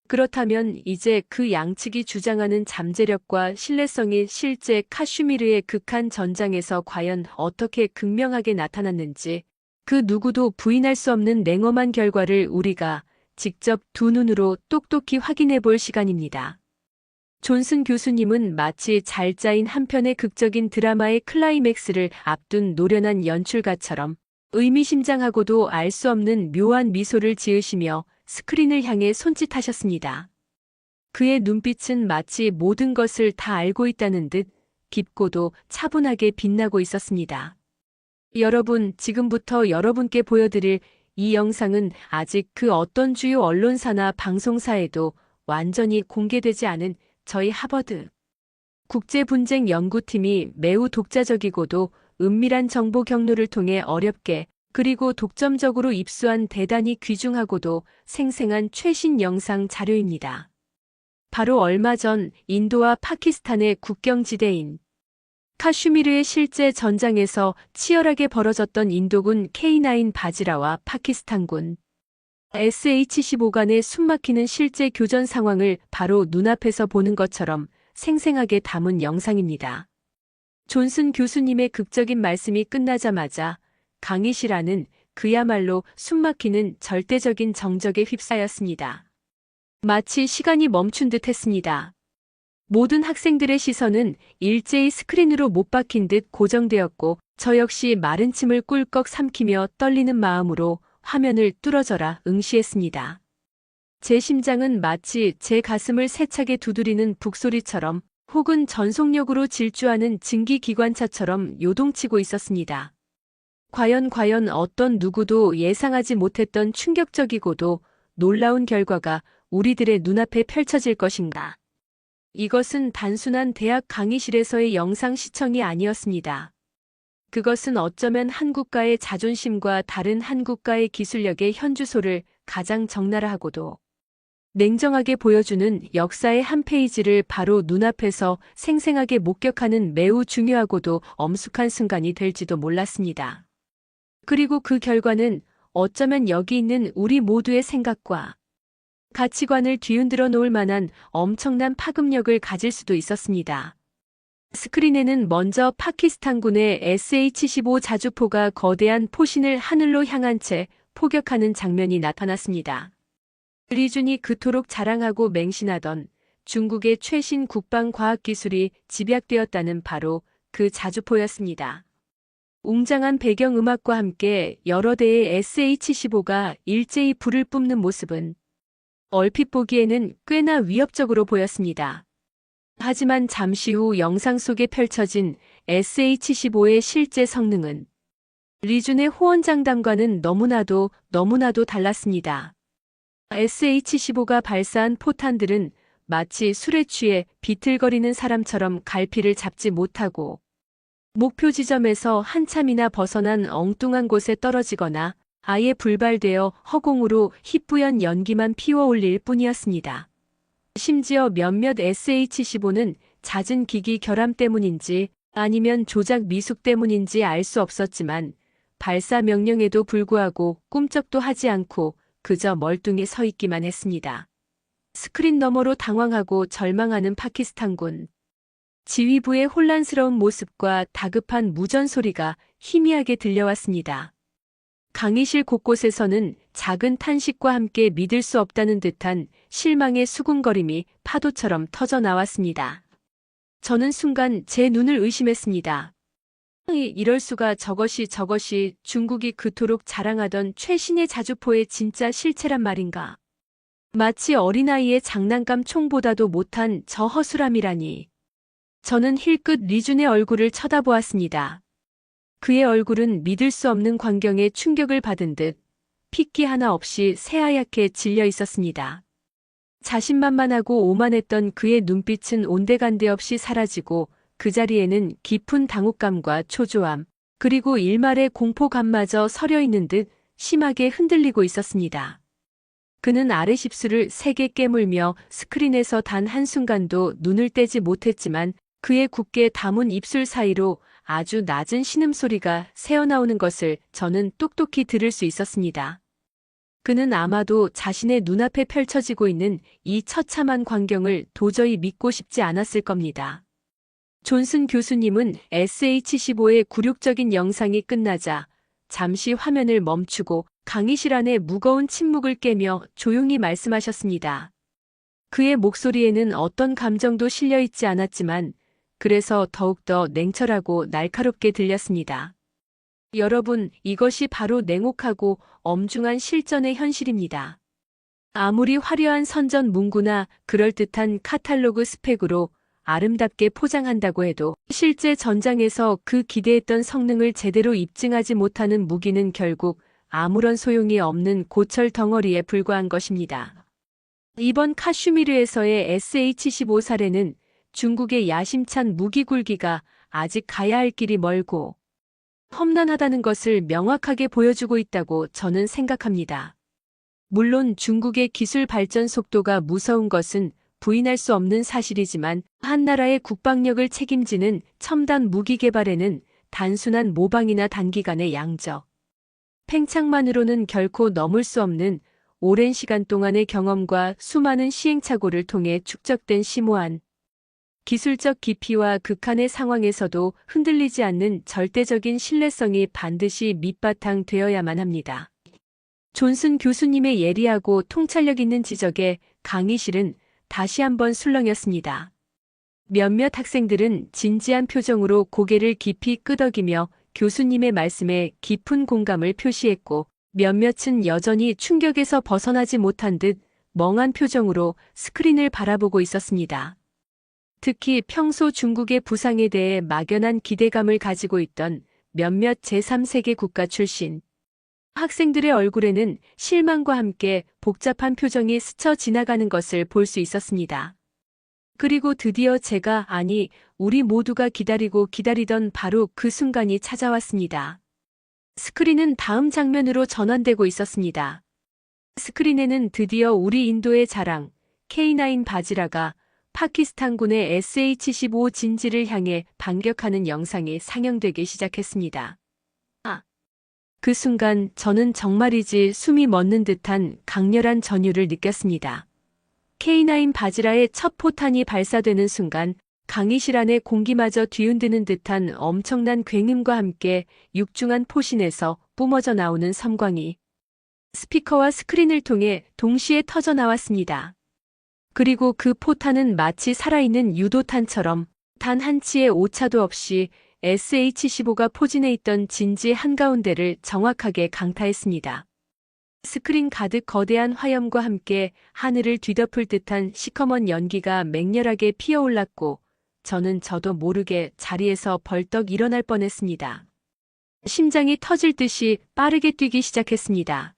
그렇다면 이제 그 양측이 주장하는 잠재력과 신뢰성이 실제 카슈미르의 극한 전장에서 과연 어떻게 극명하게 나타났는지 그 누구도 부인할 수 없는 냉엄한 결과를 우리가 직접 두 눈으로 똑똑히 확인해 볼 시간입니다. 존슨 교수님은 마치 잘 짜인 한 편의 극적인 드라마의 클라이맥스를 앞둔 노련한 연출가처럼 의미심장하고도 알 수 없는 묘한 미소를 지으시며 스크린을 향해 손짓하셨습니다. 그의 눈빛은 마치 모든 것을 다 알고 있다는 듯 깊고도 차분하게 빛나고 있었습니다. 여러분, 지금부터 여러분께 보여드릴 이 영상은 아직 그 어떤 주요 언론사나 방송사에도 완전히 공개되지 않은 저희 하버드 국제분쟁 연구팀이 매우 독자적이고도 은밀한 정보 경로를 통해 어렵게 그리고 독점적으로 입수한 대단히 귀중하고도 생생한 최신 영상 자료입니다. 바로 얼마 전 인도와 파키스탄의 국경지대인 카슈미르의 실제 전장에서 치열하게 벌어졌던 인도군 K9 바지라와 파키스탄군 SH-15 간의 숨막히는 실제 교전 상황을 바로 눈앞에서 보는 것처럼 생생하게 담은 영상입니다. 존슨 교수님의 극적인 말씀이 끝나자마자 강의실안은 그야말로 숨막히는 절대적인 정적에 휩싸였습니다. 마치 시간이 멈춘 듯 했습니다. 모든 학생들의 시선은 일제히 스크린으로 못 박힌 듯 고정되었고 저 역시 마른 침을 꿀꺽 삼키며 떨리는 마음으로 화면을 뚫어져라 응시했습니다. 제 심장은 마치 제 가슴을 세차게 두드리는 북소리처럼 혹은 전속력으로 질주하는 증기기관차처럼 요동치고 있었습니다. 과연 어떤 누구도 예상하지 못했던 충격적이고도 놀라운 결과가 우리들의 눈앞에 펼쳐질 것인가. 이것은 단순한 대학 강의실에서의 영상 시청이 아니었습니다. 그것은 어쩌면 한 국가의 자존심과 다른 한 국가의 기술력의 현주소를 가장 적나라하고도 냉정하게 보여주는 역사의 한 페이지를 바로 눈앞에서 생생하게 목격하는 매우 중요하고도 엄숙한 순간이 될지도 몰랐습니다. 그리고 그 결과는 어쩌면 여기 있는 우리 모두의 생각과 가치관을 뒤흔들어 놓을 만한 엄청난 파급력을 가질 수도 있었습니다. 스크린에는 먼저 파키스탄군의 SH-15 자주포가 거대한 포신을 하늘로 향한 채 포격하는 장면이 나타났습니다. 리준이 그토록 자랑하고 맹신하던 중국의 최신 국방과학기술이 집약되었다는 바로 그 자주포였습니다. 웅장한 배경음악과 함께 여러 대의 SH-15가 일제히 불을 뿜는 모습은 얼핏 보기에는 꽤나 위협적으로 보였습니다. 하지만 잠시 후 영상 속에 펼쳐진 SH-15의 실제 성능은 리준의 호언장담과는 너무나도 달랐습니다. SH-15가 발사한 포탄들은 마치 술에 취해 비틀거리는 사람처럼 갈피를 잡지 못하고 목표 지점에서 한참이나 벗어난 엉뚱한 곳에 떨어지거나 아예 불발되어 허공으로 희뿌연 연기만 피워올릴 뿐이었습니다. 심지어 몇몇 SH-15는 잦은 기기 결함 때문인지 아니면 조작 미숙 때문인지 알 수 없었지만 발사 명령에도 불구하고 꿈쩍도 하지 않고 그저 멀뚱히 서 있기만 했습니다. 스크린 너머로 당황하고 절망하는 파키스탄군. 지휘부의 혼란스러운 모습과 다급한 무전 소리가 희미하게 들려왔습니다. 강의실 곳곳에서는 작은 탄식과 함께 믿을 수 없다는 듯한 실망의 수군거림이 파도처럼 터져 나왔습니다. 저는 순간 제 눈을 의심했습니다. 이럴 수가 저것이 중국이 그토록 자랑하던 최신의 자주포의 진짜 실체란 말인가. 마치 어린아이의 장난감 총보다도 못한 저 허술함이라니. 저는 힐끗 리준의 얼굴을 쳐다보았습니다. 그의 얼굴은 믿을 수 없는 광경에 충격을 받은 듯 핏기 하나 없이 새하얗게 질려 있었습니다. 자신만만하고 오만했던 그의 눈빛은 온데간데 없이 사라지고 그 자리에는 깊은 당혹감과 초조함, 그리고 일말의 공포감마저 서려 있는 듯 심하게 흔들리고 있었습니다. 그는 아랫입술을 세게 깨물며 스크린에서 단 한순간도 눈을 떼지 못했지만 그의 굳게 다문 입술 사이로 아주 낮은 신음소리가 새어나오는 것을 저는 똑똑히 들을 수 있었습니다. 그는 아마도 자신의 눈앞에 펼쳐지고 있는 이 처참한 광경을 도저히 믿고 싶지 않았을 겁니다. 존슨 교수님은 SH-15의 굴욕적인 영상이 끝나자 잠시 화면을 멈추고 강의실 안의 무거운 침묵을 깨며 조용히 말씀하셨습니다. 그의 목소리에는 어떤 감정도 실려 있지 않았지만 그래서 더욱더 냉철하고 날카롭게 들렸습니다. 여러분, 이것이 바로 냉혹하고 엄중한 실전의 현실입니다. 아무리 화려한 선전 문구나 그럴듯한 카탈로그 스펙으로 아름답게 포장한다고 해도 실제 전장에서 그 기대했던 성능을 제대로 입증하지 못하는 무기는 결국 아무런 소용이 없는 고철 덩어리에 불과한 것입니다. 이번 카슈미르에서의 SH-15 사례는 중국의 야심찬 무기 굴기가 아직 가야 할 길이 멀고 험난하다는 것을 명확하게 보여주고 있다고 저는 생각합니다. 물론 중국의 기술 발전 속도가 무서운 것은 부인할 수 없는 사실이지만 한 나라의 국방력을 책임지는 첨단 무기 개발에는 단순한 모방이나 단기간의 양적 팽창만으로는 결코 넘을 수 없는 오랜 시간 동안의 경험과 수많은 시행착오를 통해 축적된 심오한 기술적 깊이와 극한의 상황에서도 흔들리지 않는 절대적인 신뢰성이 반드시 밑바탕 되어야만 합니다. 존슨 교수님의 예리하고 통찰력 있는 지적에 강의실은 다시 한번 술렁였습니다. 몇몇 학생들은 진지한 표정으로 고개를 깊이 끄덕이며 교수님의 말씀에 깊은 공감을 표시했고 몇몇은 여전히 충격에서 벗어나지 못한 듯 멍한 표정으로 스크린을 바라보고 있었습니다. 특히 평소 중국의 부상에 대해 막연한 기대감을 가지고 있던 몇몇 제3세계 국가 출신 학생들의 얼굴에는 실망과 함께 복잡한 표정이 스쳐 지나가는 것을 볼 수 있었습니다. 그리고 드디어 우리 모두가 기다리던 바로 그 순간이 찾아왔습니다. 스크린은 다음 장면으로 전환되고 있었습니다. 스크린에는 드디어 우리 인도의 자랑, K9 바지라가 파키스탄군의 SH-15 진지를 향해 반격하는 영상이 상영되기 시작했습니다. 그 순간 저는 정말이지 숨이 멎는 듯한 강렬한 전율을 느꼈습니다. K9 바지라의 첫 포탄이 발사되는 순간 강의실 안의 공기마저 뒤흔드는 듯한 엄청난 굉음과 함께 육중한 포신에서 뿜어져 나오는 섬광이 스피커와 스크린을 통해 동시에 터져 나왔습니다. 그리고 그 포탄은 마치 살아있는 유도탄처럼 단 한 치의 오차도 없이 SH-15가 포진해 있던 진지 한가운데를 정확하게 강타했습니다. 스크린 가득 거대한 화염과 함께 하늘을 뒤덮을 듯한 시커먼 연기가 맹렬하게 피어올랐고 저도 모르게 자리에서 벌떡 일어날 뻔했습니다. 심장이 터질 듯이 빠르게 뛰기 시작했습니다.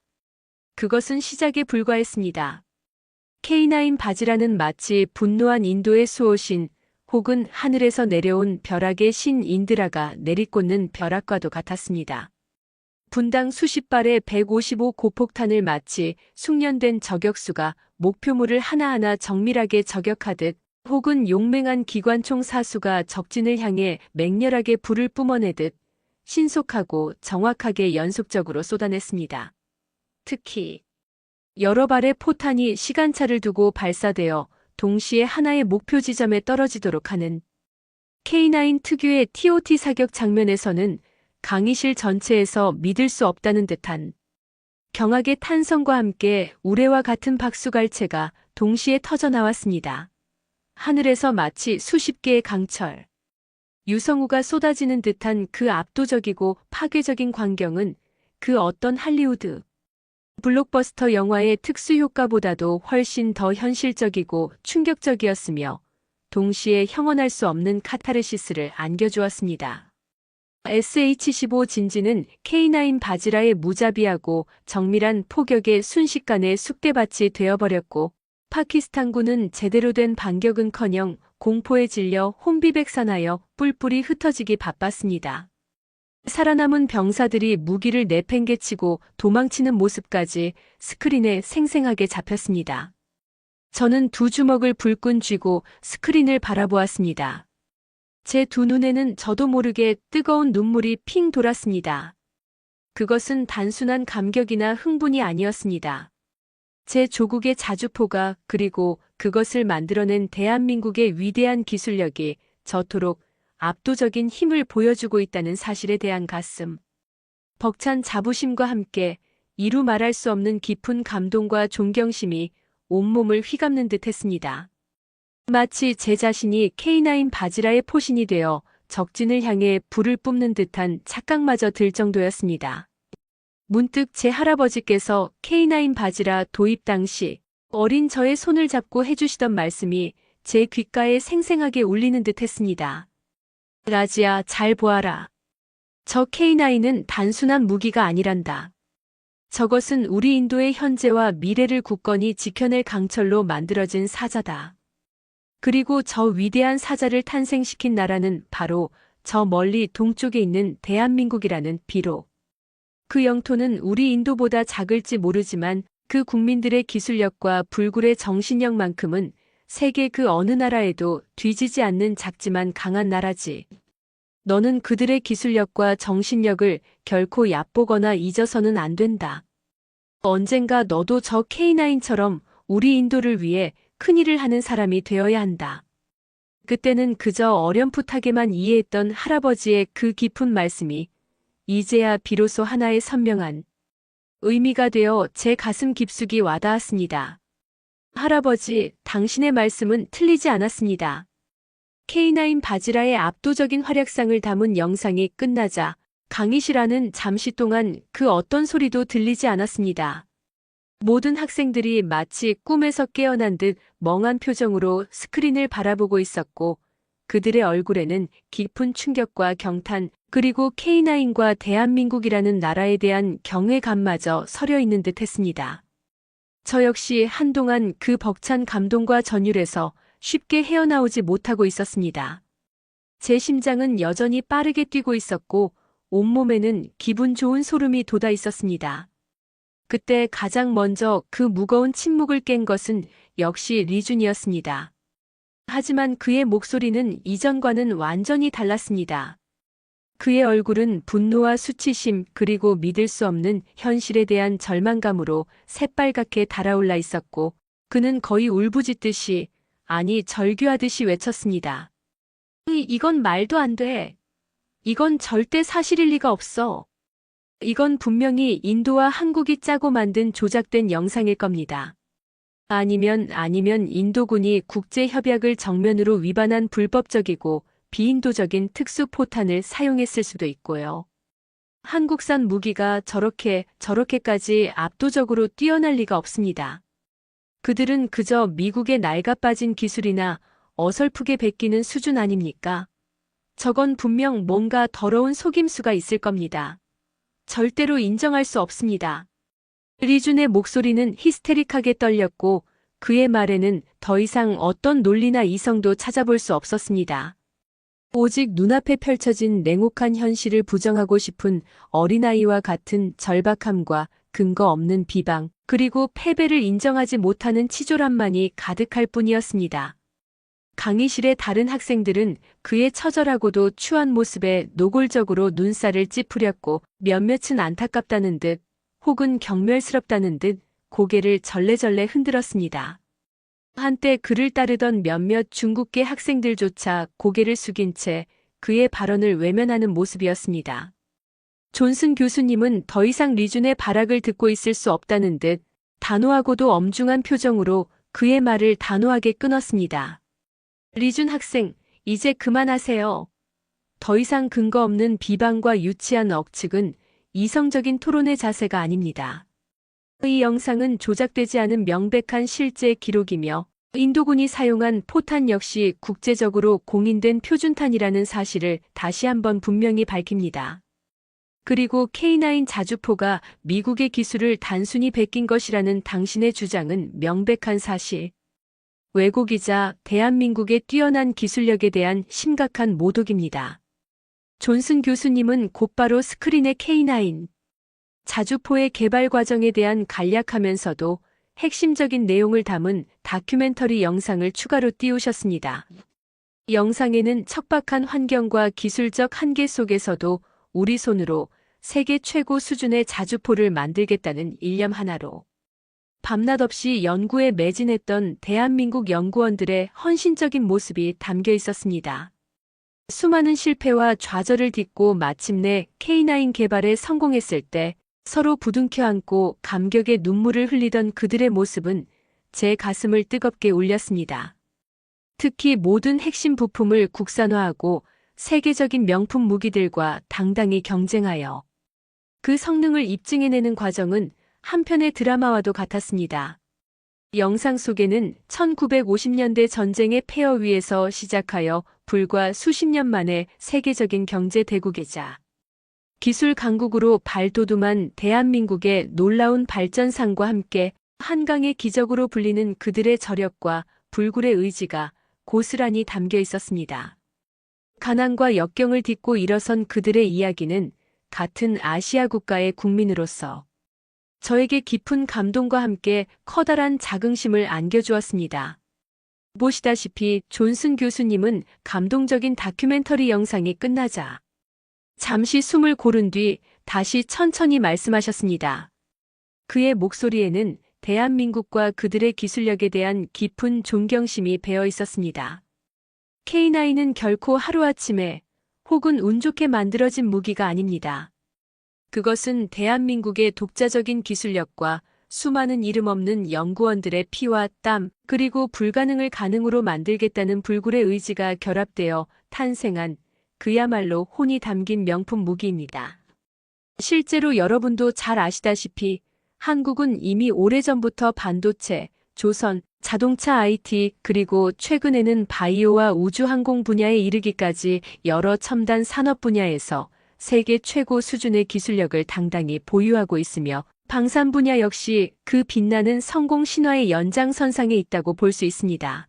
그것은 시작에 불과했습니다. K9 바지라는 마치 분노한 인도의 수호신 혹은 하늘에서 내려온 벼락의 신 인드라가 내리꽂는 벼락과도 같았습니다. 분당 수십 발의 155 고폭탄을 마치 숙련된 저격수가 목표물을 하나하나 정밀하게 저격하듯 혹은 용맹한 기관총 사수가 적진을 향해 맹렬하게 불을 뿜어내듯 신속하고 정확하게 연속적으로 쏟아냈습니다. 특히 여러 발의 포탄이 시간차를 두고 발사되어 동시에 하나의 목표 지점에 떨어지도록 하는 K9 특유의 TOT 사격 장면에서는 강의실 전체에서 믿을 수 없다는 듯한 경악의 탄성과 함께 우레와 같은 박수갈채가 동시에 터져 나왔습니다. 하늘에서 마치 수십 개의 강철, 유성우가 쏟아지는 듯한 그 압도적이고 파괴적인 광경은 그 어떤 할리우드 블록버스터 영화의 특수효과보다도 훨씬 더 현실적이고 충격적이었으며 동시에 형언할 수 없는 카타르시스를 안겨주었습니다. SH-15 진지는 K9 바지라의 무자비하고 정밀한 포격에 순식간에 쑥대밭이 되어버렸고 파키스탄군은 제대로 된 반격은커녕 공포에 질려 혼비백산하여 뿔뿔이 흩어지기 바빴습니다. 살아남은 병사들이 무기를 내팽개치고 도망치는 모습까지 스크린에 생생하게 잡혔습니다. 저는 두 주먹을 불끈 쥐고 스크린을 바라보았습니다. 제 두 눈에는 저도 모르게 뜨거운 눈물이 핑 돌았습니다. 그것은 단순한 감격이나 흥분이 아니었습니다. 제 조국의 자주포가 그리고 그것을 만들어낸 대한민국의 위대한 기술력이 저토록 압도적인 힘을 보여주고 있다는 사실에 대한 가슴 벅찬 자부심과 함께 이루 말할 수 없는 깊은 감동과 존경심이 온몸을 휘감는 듯 했습니다. 마치 제 자신이 K9 바지라의 포신이 되어 적진을 향해 불을 뿜는 듯한 착각마저 들 정도였습니다. 문득 제 할아버지께서 K9 바지라 도입 당시 어린 저의 손을 잡고 해주시던 말씀이 제 귓가에 생생하게 울리는 듯 했습니다. 라지야, 잘 보아라. 저 K9은 단순한 무기가 아니란다. 저것은 우리 인도의 현재와 미래를 굳건히 지켜낼 강철로 만들어진 사자다. 그리고 저 위대한 사자를 탄생시킨 나라는 바로 저 멀리 동쪽에 있는 대한민국이라는 비록. 그 영토는 우리 인도보다 작을지 모르지만 그 국민들의 기술력과 불굴의 정신력만큼은 세계 그 어느 나라에도 뒤지지 않는 작지만 강한 나라지. 너는 그들의 기술력과 정신력을 결코 얕보거나 잊어서는 안 된다. 언젠가 너도 저 K9처럼 우리 인도를 위해 큰일을 하는 사람이 되어야 한다. 그때는 그저 어렴풋하게만 이해했던 할아버지의 그 깊은 말씀이 이제야 비로소 하나의 선명한 의미가 되어 제 가슴 깊숙이 와닿았습니다. 할아버지, 당신의 말씀은 틀리지 않았습니다. K9 바지라의 압도적인 활약상을 담은 영상이 끝나자 강의실안은 잠시 동안 그 어떤 소리도 들리지 않았습니다. 모든 학생들이 마치 꿈에서 깨어난 듯 멍한 표정으로 스크린을 바라보고 있었고 그들의 얼굴에는 깊은 충격과 경탄 그리고 K9과 대한민국이라는 나라에 대한 경외감마저 서려 있는 듯 했습니다. 저 역시 한동안 그 벅찬 감동과 전율에서 쉽게 헤어나오지 못하고 있었습니다. 제 심장은 여전히 빠르게 뛰고 있었고 온몸에는 기분 좋은 소름이 돋아 있었습니다. 그때 가장 먼저 그 무거운 침묵을 깬 것은 역시 리준이었습니다. 하지만 그의 목소리는 이전과는 완전히 달랐습니다. 그의 얼굴은 분노와 수치심 그리고 믿을 수 없는 현실에 대한 절망감으로 새빨갛게 달아올라 있었고 그는 거의 울부짖듯이 아니 절규하듯이 외쳤습니다. 이건 말도 안 돼. 이건 절대 사실일 리가 없어. 이건 분명히 인도와 한국이 짜고 만든 조작된 영상일 겁니다. 아니면 인도군이 국제협약을 정면으로 위반한 불법적이고 비인도적인 특수포탄을 사용했을 수도 있고요. 한국산 무기가 저렇게까지 압도적으로 뛰어날 리가 없습니다. 그들은 그저 미국의 낡아빠진 기술이나 어설프게 베끼는 수준 아닙니까? 저건 분명 뭔가 더러운 속임수가 있을 겁니다. 절대로 인정할 수 없습니다. 리준의 목소리는 히스테릭하게 떨렸고 그의 말에는 더 이상 어떤 논리나 이성도 찾아볼 수 없었습니다. 오직 눈앞에 펼쳐진 냉혹한 현실을 부정하고 싶은 어린아이와 같은 절박함과 근거 없는 비방, 그리고 패배를 인정하지 못하는 치졸함만이 가득할 뿐이었습니다. 강의실의 다른 학생들은 그의 처절하고도 추한 모습에 노골적으로 눈살을 찌푸렸고 몇몇은 안타깝다는 듯 혹은 경멸스럽다는 듯 고개를 절레절레 흔들었습니다. 한때 그를 따르던 몇몇 중국계 학생들조차 고개를 숙인 채 그의 발언을 외면하는 모습이었습니다. 존슨 교수님은 더 이상 리준의 발악을 듣고 있을 수 없다는 듯 단호하고도 엄중한 표정으로 그의 말을 단호하게 끊었습니다. 리준 학생, 이제 그만하세요. 더 이상 근거 없는 비방과 유치한 억측은 이성적인 토론의 자세가 아닙니다. 이 영상은 조작되지 않은 명백한 실제 기록이며 인도군이 사용한 포탄 역시 국제적으로 공인된 표준탄이라는 사실을 다시 한번 분명히 밝힙니다. 그리고 K9 자주포가 미국의 기술을 단순히 베낀 것이라는 당신의 주장은 명백한 사실. 왜곡이자 대한민국의 뛰어난 기술력에 대한 심각한 모독입니다. 존슨 교수님은 곧바로 스크린에 K9 자주포의 개발 과정에 대한 간략하면서도 핵심적인 내용을 담은 다큐멘터리 영상을 추가로 띄우셨습니다. 영상에는 척박한 환경과 기술적 한계 속에서도 우리 손으로 세계 최고 수준의 자주포를 만들겠다는 일념 하나로 밤낮 없이 연구에 매진했던 대한민국 연구원들의 헌신적인 모습이 담겨 있었습니다. 수많은 실패와 좌절을 딛고 마침내 K9 개발에 성공했을 때 서로 부둥켜 안고 감격의 눈물을 흘리던 그들의 모습은 제 가슴을 뜨겁게 울렸습니다. 특히 모든 핵심 부품을 국산화하고 세계적인 명품 무기들과 당당히 경쟁하여 그 성능을 입증해내는 과정은 한편의 드라마와도 같았습니다. 영상 속에는 1950년대 전쟁의 폐허 위에서 시작하여 불과 수십 년 만에 세계적인 경제 대국이자 기술 강국으로 발돋움한 대한민국의 놀라운 발전상과 함께 한강의 기적으로 불리는 그들의 저력과 불굴의 의지가 고스란히 담겨 있었습니다. 가난과 역경을 딛고 일어선 그들의 이야기는 같은 아시아 국가의 국민으로서 저에게 깊은 감동과 함께 커다란 자긍심을 안겨주었습니다. 보시다시피 존슨 교수님은 감동적인 다큐멘터리 영상이 끝나자 잠시 숨을 고른 뒤 다시 천천히 말씀하셨습니다. 그의 목소리에는 대한민국과 그들의 기술력에 대한 깊은 존경심이 배어 있었습니다. K9은 결코 하루아침에 혹은 운 좋게 만들어진 무기가 아닙니다. 그것은 대한민국의 독자적인 기술력과 수많은 이름 없는 연구원들의 피와 땀, 그리고 불가능을 가능으로 만들겠다는 불굴의 의지가 결합되어 탄생한 그야말로 혼이 담긴 명품 무기입니다. 실제로 여러분도 잘 아시다시피 한국은 이미 오래전부터 반도체, 조선, 자동차 IT, 그리고 최근에는 바이오와 우주항공 분야에 이르기까지 여러 첨단 산업 분야에서 세계 최고 수준의 기술력을 당당히 보유하고 있으며 방산 분야 역시 그 빛나는 성공 신화의 연장선상에 있다고 볼 수 있습니다.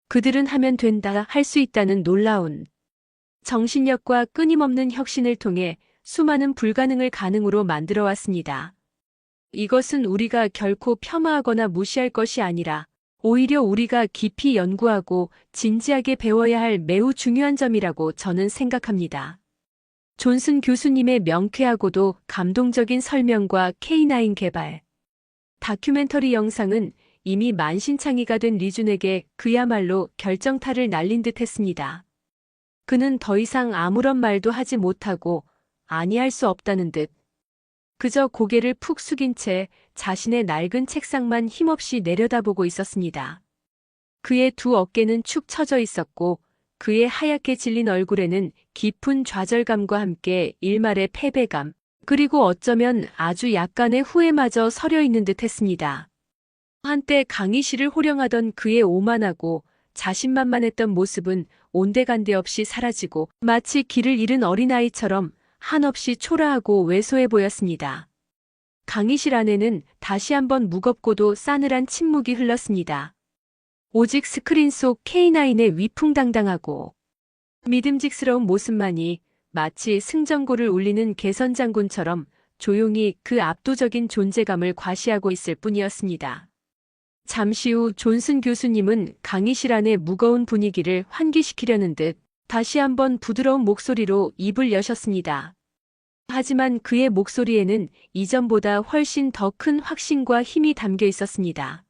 그들은 하면 된다, 할 수 있다는 놀라운 정신력과 끊임없는 혁신을 통해 수많은 불가능을 가능으로 만들어 왔습니다. 이것은 우리가 결코 폄하하거나 무시할 것이 아니라 오히려 우리가 깊이 연구하고 진지하게 배워야 할 매우 중요한 점이라고 저는 생각합니다. 존슨 교수님의 명쾌하고도 감동적인 설명과 K9 개발 다큐멘터리 영상은 이미 만신창이가 된 리준에게 그야말로 결정타를 날린 듯 했습니다. 그는 더 이상 아무런 말도 하지 못하고 아니할 수 없다는 듯 그저 고개를 푹 숙인 채 자신의 낡은 책상만 힘없이 내려다보고 있었습니다. 그의 두 어깨는 축 처져 있었고 그의 하얗게 질린 얼굴에는 깊은 좌절감과 함께 일말의 패배감, 그리고 어쩌면 아주 약간의 후회마저 서려 있는 듯 했습니다. 한때 강의실을 호령하던 그의 오만하고 자신만만했던 모습은 온데간데 없이 사라지고 마치 길을 잃은 어린아이처럼 한없이 초라하고 왜소해 보였습니다. 강의실 안에는 다시 한번 무겁고도 싸늘한 침묵이 흘렀습니다. 오직 스크린 속 K9의 위풍당당하고 믿음직스러운 모습만이 마치 승전고를 울리는 개선장군처럼 조용히 그 압도적인 존재감을 과시하고 있을 뿐이었습니다. 잠시 후 존슨 교수님은 강의실 안의 무거운 분위기를 환기시키려는 듯 다시 한번 부드러운 목소리로 입을 여셨습니다. 하지만 그의 목소리에는 이전보다 훨씬 더 큰 확신과 힘이 담겨 있었습니다.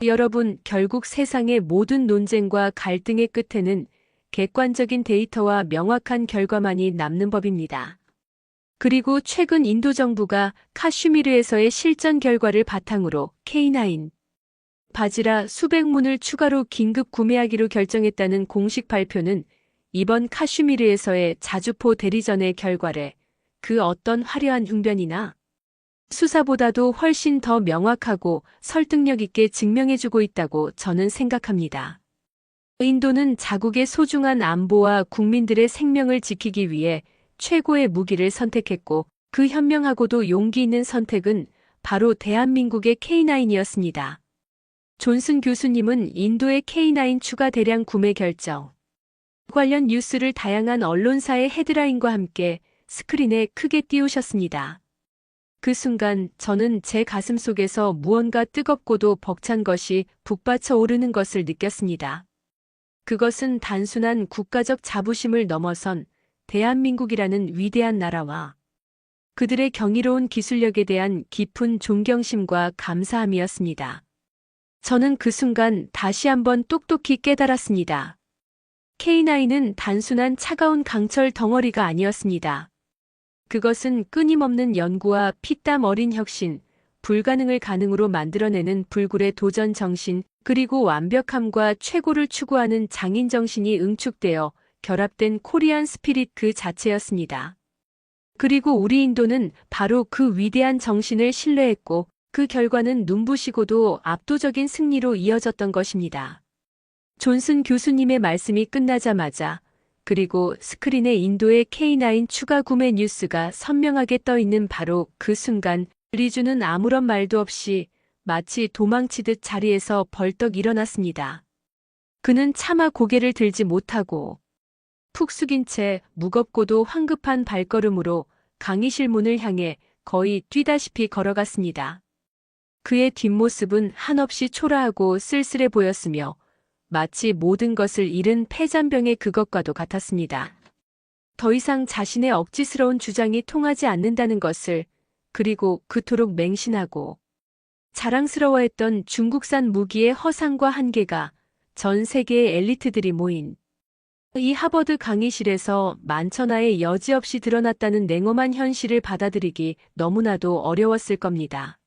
여러분, 결국 세상의 모든 논쟁과 갈등의 끝에는 객관적인 데이터와 명확한 결과만이 남는 법입니다. 그리고 최근 인도 정부가 카슈미르에서의 실전 결과를 바탕으로 K9 바지라 수백 문을 추가로 긴급 구매하기로 결정했다는 공식 발표는 이번 카슈미르에서의 자주포 대리전의 결과를 그 어떤 화려한 웅변이나 수사보다도 훨씬 더 명확하고 설득력 있게 증명해주고 있다고 저는 생각합니다. 인도는 자국의 소중한 안보와 국민들의 생명을 지키기 위해 최고의 무기를 선택했고 그 현명하고도 용기 있는 선택은 바로 대한민국의 K9이었습니다. 존슨 교수님은 인도의 K9 추가 대량 구매 결정 관련 뉴스를 다양한 언론사의 헤드라인과 함께 스크린에 크게 띄우셨습니다. 그 순간 저는 제 가슴 속에서 무언가 뜨겁고도 벅찬 것이 북받쳐 오르는 것을 느꼈습니다. 그것은 단순한 국가적 자부심을 넘어선 대한민국이라는 위대한 나라와 그들의 경이로운 기술력에 대한 깊은 존경심과 감사함이었습니다. 저는 그 순간 다시 한번 똑똑히 깨달았습니다. K9은 단순한 차가운 강철 덩어리가 아니었습니다. 그것은 끊임없는 연구와 피땀 어린 혁신, 불가능을 가능으로 만들어내는 불굴의 도전 정신, 그리고 완벽함과 최고를 추구하는 장인 정신이 응축되어 결합된 코리안 스피릿 그 자체였습니다. 그리고 우리 인도는 바로 그 위대한 정신을 신뢰했고 그 결과는 눈부시고도 압도적인 승리로 이어졌던 것입니다. 존슨 교수님의 말씀이 끝나자마자 그리고 스크린에 인도의 K9 추가 구매 뉴스가 선명하게 떠 있는 바로 그 순간 리주는 아무런 말도 없이 마치 도망치듯 자리에서 벌떡 일어났습니다. 그는 차마 고개를 들지 못하고 푹 숙인 채 무겁고도 황급한 발걸음으로 강의실 문을 향해 거의 뛰다시피 걸어갔습니다. 그의 뒷모습은 한없이 초라하고 쓸쓸해 보였으며 마치 모든 것을 잃은 폐잔병의 그것과도 같았습니다. 더 이상 자신의 억지스러운 주장이 통하지 않는다는 것을, 그리고 그토록 맹신하고 자랑스러워했던 중국산 무기의 허상과 한계가 전 세계의 엘리트들이 모인 이 하버드 강의실에서 만천하에 여지없이 드러났다는 냉엄한 현실을 받아들이기 너무나도 어려웠을 겁니다.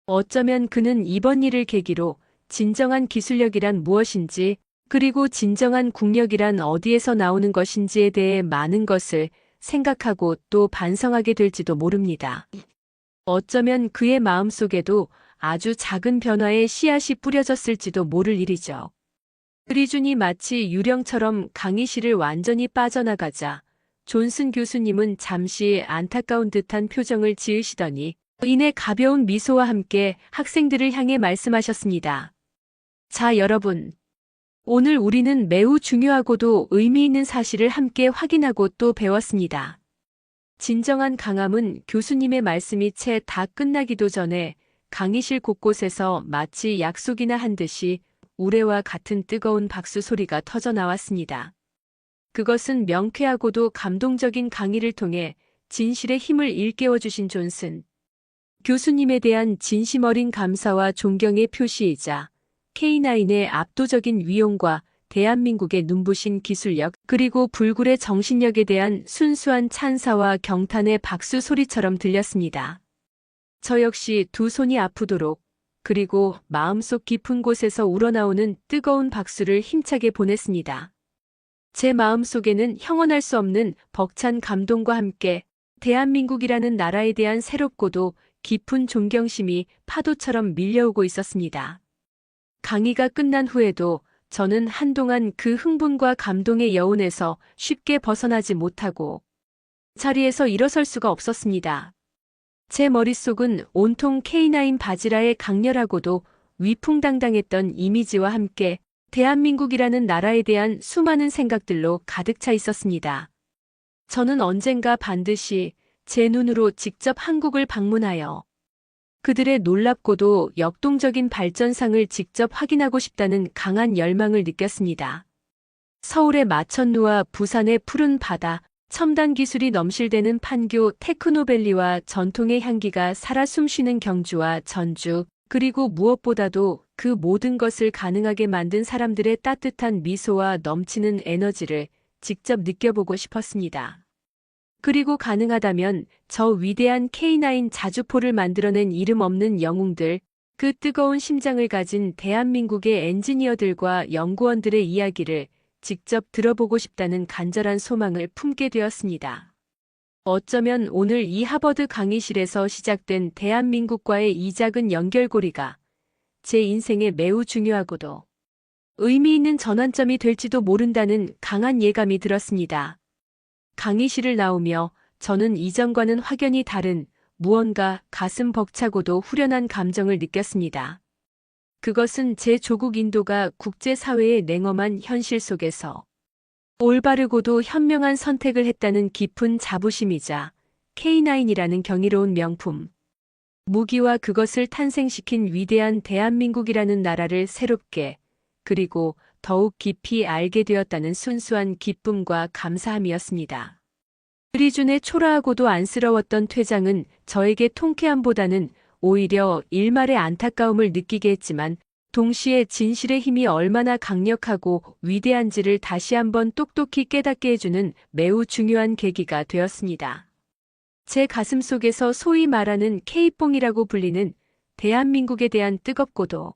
어쩌면 그는 이번 일을 계기로 진정한 기술력이란 무엇인지, 그리고 진정한 국력이란 어디에서 나오는 것인지에 대해 많은 것을 생각하고 또 반성하게 될지도 모릅니다. 어쩌면 그의 마음속에도 아주 작은 변화의 씨앗이 뿌려졌을지도 모를 일이죠. 리준이 마치 유령처럼 강의실을 완전히 빠져나가자 존슨 교수님은 잠시 안타까운 듯한 표정을 지으시더니 이내 가벼운 미소와 함께 학생들을 향해 말씀하셨습니다. 자, 여러분. 오늘 우리는 매우 중요하고도 의미 있는 사실을 함께 확인하고 또 배웠습니다. 진정한 강함은 교수님의 말씀이 채 다 끝나기도 전에 강의실 곳곳에서 마치 약속이나 한 듯이 우레와 같은 뜨거운 박수 소리가 터져 나왔습니다. 그것은 명쾌하고도 감동적인 강의를 통해 진실의 힘을 일깨워 주신 존슨 교수님에 대한 진심 어린 감사와 존경의 표시이자 K9의 압도적인 위용과 대한민국의 눈부신 기술력, 그리고 불굴의 정신력에 대한 순수한 찬사와 경탄의 박수 소리처럼 들렸습니다. 저 역시 두 손이 아프도록, 그리고 마음속 깊은 곳에서 우러나오는 뜨거운 박수를 힘차게 보냈습니다. 제 마음속에는 형언할 수 없는 벅찬 감동과 함께 대한민국이라는 나라에 대한 새롭고도 깊은 존경심이 파도처럼 밀려오고 있었습니다. 강의가 끝난 후에도 저는 한동안 그 흥분과 감동의 여운에서 쉽게 벗어나지 못하고 자리에서 일어설 수가 없었습니다. 제 머릿속은 온통 K9 바지라의 강렬하고도 위풍당당했던 이미지와 함께 대한민국이라는 나라에 대한 수많은 생각들로 가득 차 있었습니다. 저는 언젠가 반드시 제 눈으로 직접 한국을 방문하여 그들의 놀랍고도 역동적인 발전상을 직접 확인하고 싶다는 강한 열망을 느꼈습니다. 서울의 마천루와 부산의 푸른 바다, 첨단 기술이 넘실대는 판교 테크노밸리와 전통의 향기가 살아 숨쉬는 경주와 전주, 그리고 무엇보다도 그 모든 것을 가능하게 만든 사람들의 따뜻한 미소와 넘치는 에너지를 직접 느껴보고 싶었습니다. 그리고 가능하다면 저 위대한 K9 자주포를 만들어낸 이름 없는 영웅들, 그 뜨거운 심장을 가진 대한민국의 엔지니어들과 연구원들의 이야기를 직접 들어보고 싶다는 간절한 소망을 품게 되었습니다. 어쩌면 오늘 이 하버드 강의실에서 시작된 대한민국과의 이 작은 연결고리가 제 인생에 매우 중요하고도 의미 있는 전환점이 될지도 모른다는 강한 예감이 들었습니다. 강의실을 나오며 저는 이전과는 확연히 다른 무언가 가슴 벅차고도 후련한 감정을 느꼈습니다. 그것은 제 조국 인도가 국제사회의 냉엄한 현실 속에서 올바르고도 현명한 선택을 했다는 깊은 자부심이자 K9이라는 경이로운 명품, 무기와 그것을 탄생시킨 위대한 대한민국이라는 나라를 새롭게, 그리고 더욱 깊이 알게 되었다는 순수한 기쁨과 감사함이었습니다. 리준의 초라하고도 안쓰러웠던 퇴장은 저에게 통쾌함보다는 오히려 일말의 안타까움을 느끼게 했지만 동시에 진실의 힘이 얼마나 강력하고 위대한지를 다시 한번 똑똑히 깨닫게 해주는 매우 중요한 계기가 되었습니다. 제 가슴 속에서 소위 말하는 K뽕이라고 불리는 대한민국에 대한 뜨겁고도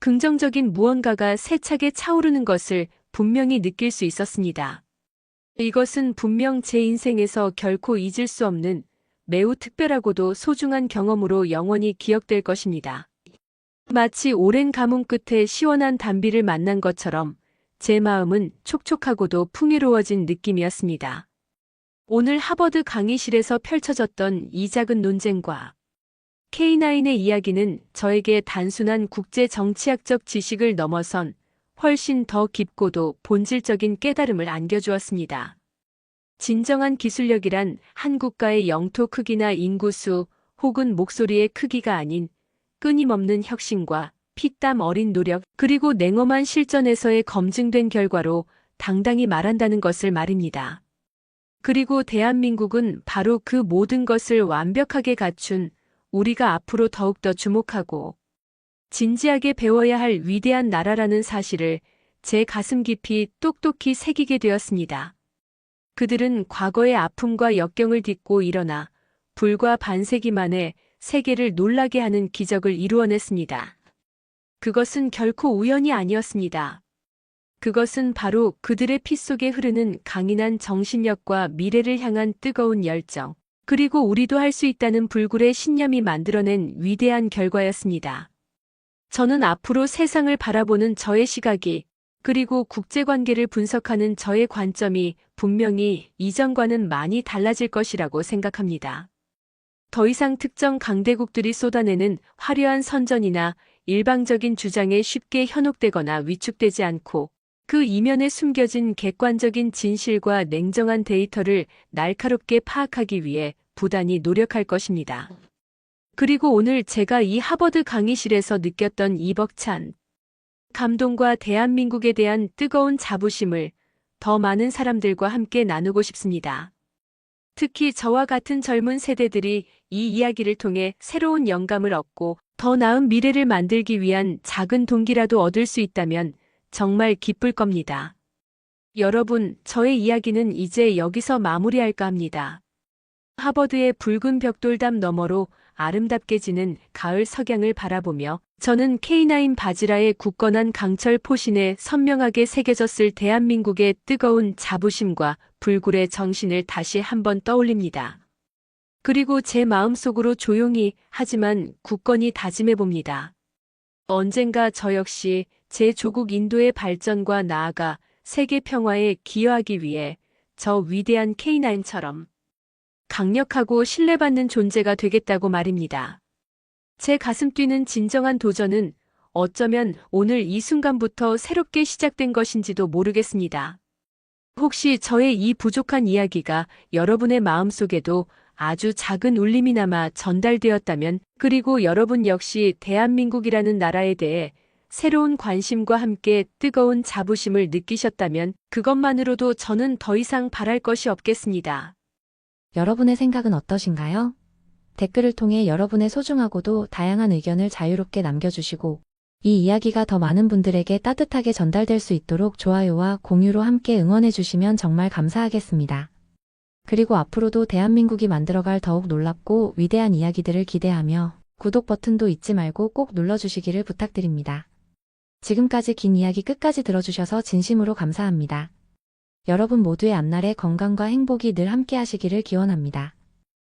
긍정적인 무언가가 세차게 차오르는 것을 분명히 느낄 수 있었습니다. 이것은 분명 제 인생에서 결코 잊을 수 없는 매우 특별하고도 소중한 경험으로 영원히 기억될 것입니다. 마치 오랜 가뭄 끝에 시원한 단비를 만난 것처럼 제 마음은 촉촉하고도 풍요로워진 느낌이었습니다. 오늘 하버드 강의실에서 펼쳐졌던 이 작은 논쟁과 K9의 이야기는 저에게 단순한 국제 정치학적 지식을 넘어선 훨씬 더 깊고도 본질적인 깨달음을 안겨주었습니다. 진정한 기술력이란 한 국가의 영토 크기나 인구수 혹은 목소리의 크기가 아닌 끊임없는 혁신과 피땀 어린 노력 그리고 냉엄한 실전에서의 검증된 결과로 당당히 말한다는 것을 말입니다. 그리고 대한민국은 바로 그 모든 것을 완벽하게 갖춘 우리가 앞으로 더욱더 주목하고 진지하게 배워야 할 위대한 나라라는 사실을 제 가슴 깊이 똑똑히 새기게 되었습니다. 그들은 과거의 아픔과 역경을 딛고 일어나 불과 반세기 만에 세계를 놀라게 하는 기적을 이루어냈습니다. 그것은 결코 우연이 아니었습니다. 그것은 바로 그들의 피 속에 흐르는 강인한 정신력과 미래를 향한 뜨거운 열정, 그리고 우리도 할 수 있다는 불굴의 신념이 만들어낸 위대한 결과였습니다. 저는 앞으로 세상을 바라보는 저의 시각이, 그리고 국제관계를 분석하는 저의 관점이 분명히 이전과는 많이 달라질 것이라고 생각합니다. 더 이상 특정 강대국들이 쏟아내는 화려한 선전이나 일방적인 주장에 쉽게 현혹되거나 위축되지 않고 그 이면에 숨겨진 객관적인 진실과 냉정한 데이터를 날카롭게 파악하기 위해 부단히 노력할 것입니다. 그리고 오늘 제가 이 하버드 강의실에서 느꼈던 이 벅찬 감동과 대한민국에 대한 뜨거운 자부심을 더 많은 사람들과 함께 나누고 싶습니다. 특히 저와 같은 젊은 세대들이 이 이야기를 통해 새로운 영감을 얻고 더 나은 미래를 만들기 위한 작은 동기라도 얻을 수 있다면 정말 기쁠 겁니다. 여러분, 저의 이야기는 이제 여기서 마무리할까 합니다. 하버드의 붉은 벽돌담 너머로 아름답게 지는 가을 석양을 바라보며 저는 K9 바지라의 굳건한 강철 포신에 선명하게 새겨졌을 대한민국의 뜨거운 자부심과 불굴의 정신을 다시 한번 떠올립니다. 그리고 제 마음속으로 조용히 하지만 굳건히 다짐해 봅니다. 언젠가 저 역시 제 조국 인도의 발전과 나아가 세계 평화에 기여하기 위해 저 위대한 K9처럼 강력하고 신뢰받는 존재가 되겠다고 말입니다. 제 가슴 뛰는 진정한 도전은 어쩌면 오늘 이 순간부터 새롭게 시작된 것인지도 모르겠습니다. 혹시 저의 이 부족한 이야기가 여러분의 마음속에도 아주 작은 울림이나마 전달되었다면, 그리고 여러분 역시 대한민국이라는 나라에 대해 새로운 관심과 함께 뜨거운 자부심을 느끼셨다면 그것만으로도 저는 더 이상 바랄 것이 없겠습니다. 여러분의 생각은 어떠신가요? 댓글을 통해 여러분의 소중하고도 다양한 의견을 자유롭게 남겨주시고 이 이야기가 더 많은 분들에게 따뜻하게 전달될 수 있도록 좋아요와 공유로 함께 응원해주시면 정말 감사하겠습니다. 그리고 앞으로도 대한민국이 만들어갈 더욱 놀랍고 위대한 이야기들을 기대하며 구독 버튼도 잊지 말고 꼭 눌러주시기를 부탁드립니다. 지금까지 긴 이야기 끝까지 들어주셔서 진심으로 감사합니다. 여러분 모두의 앞날에 건강과 행복이 늘 함께 하시기를 기원합니다.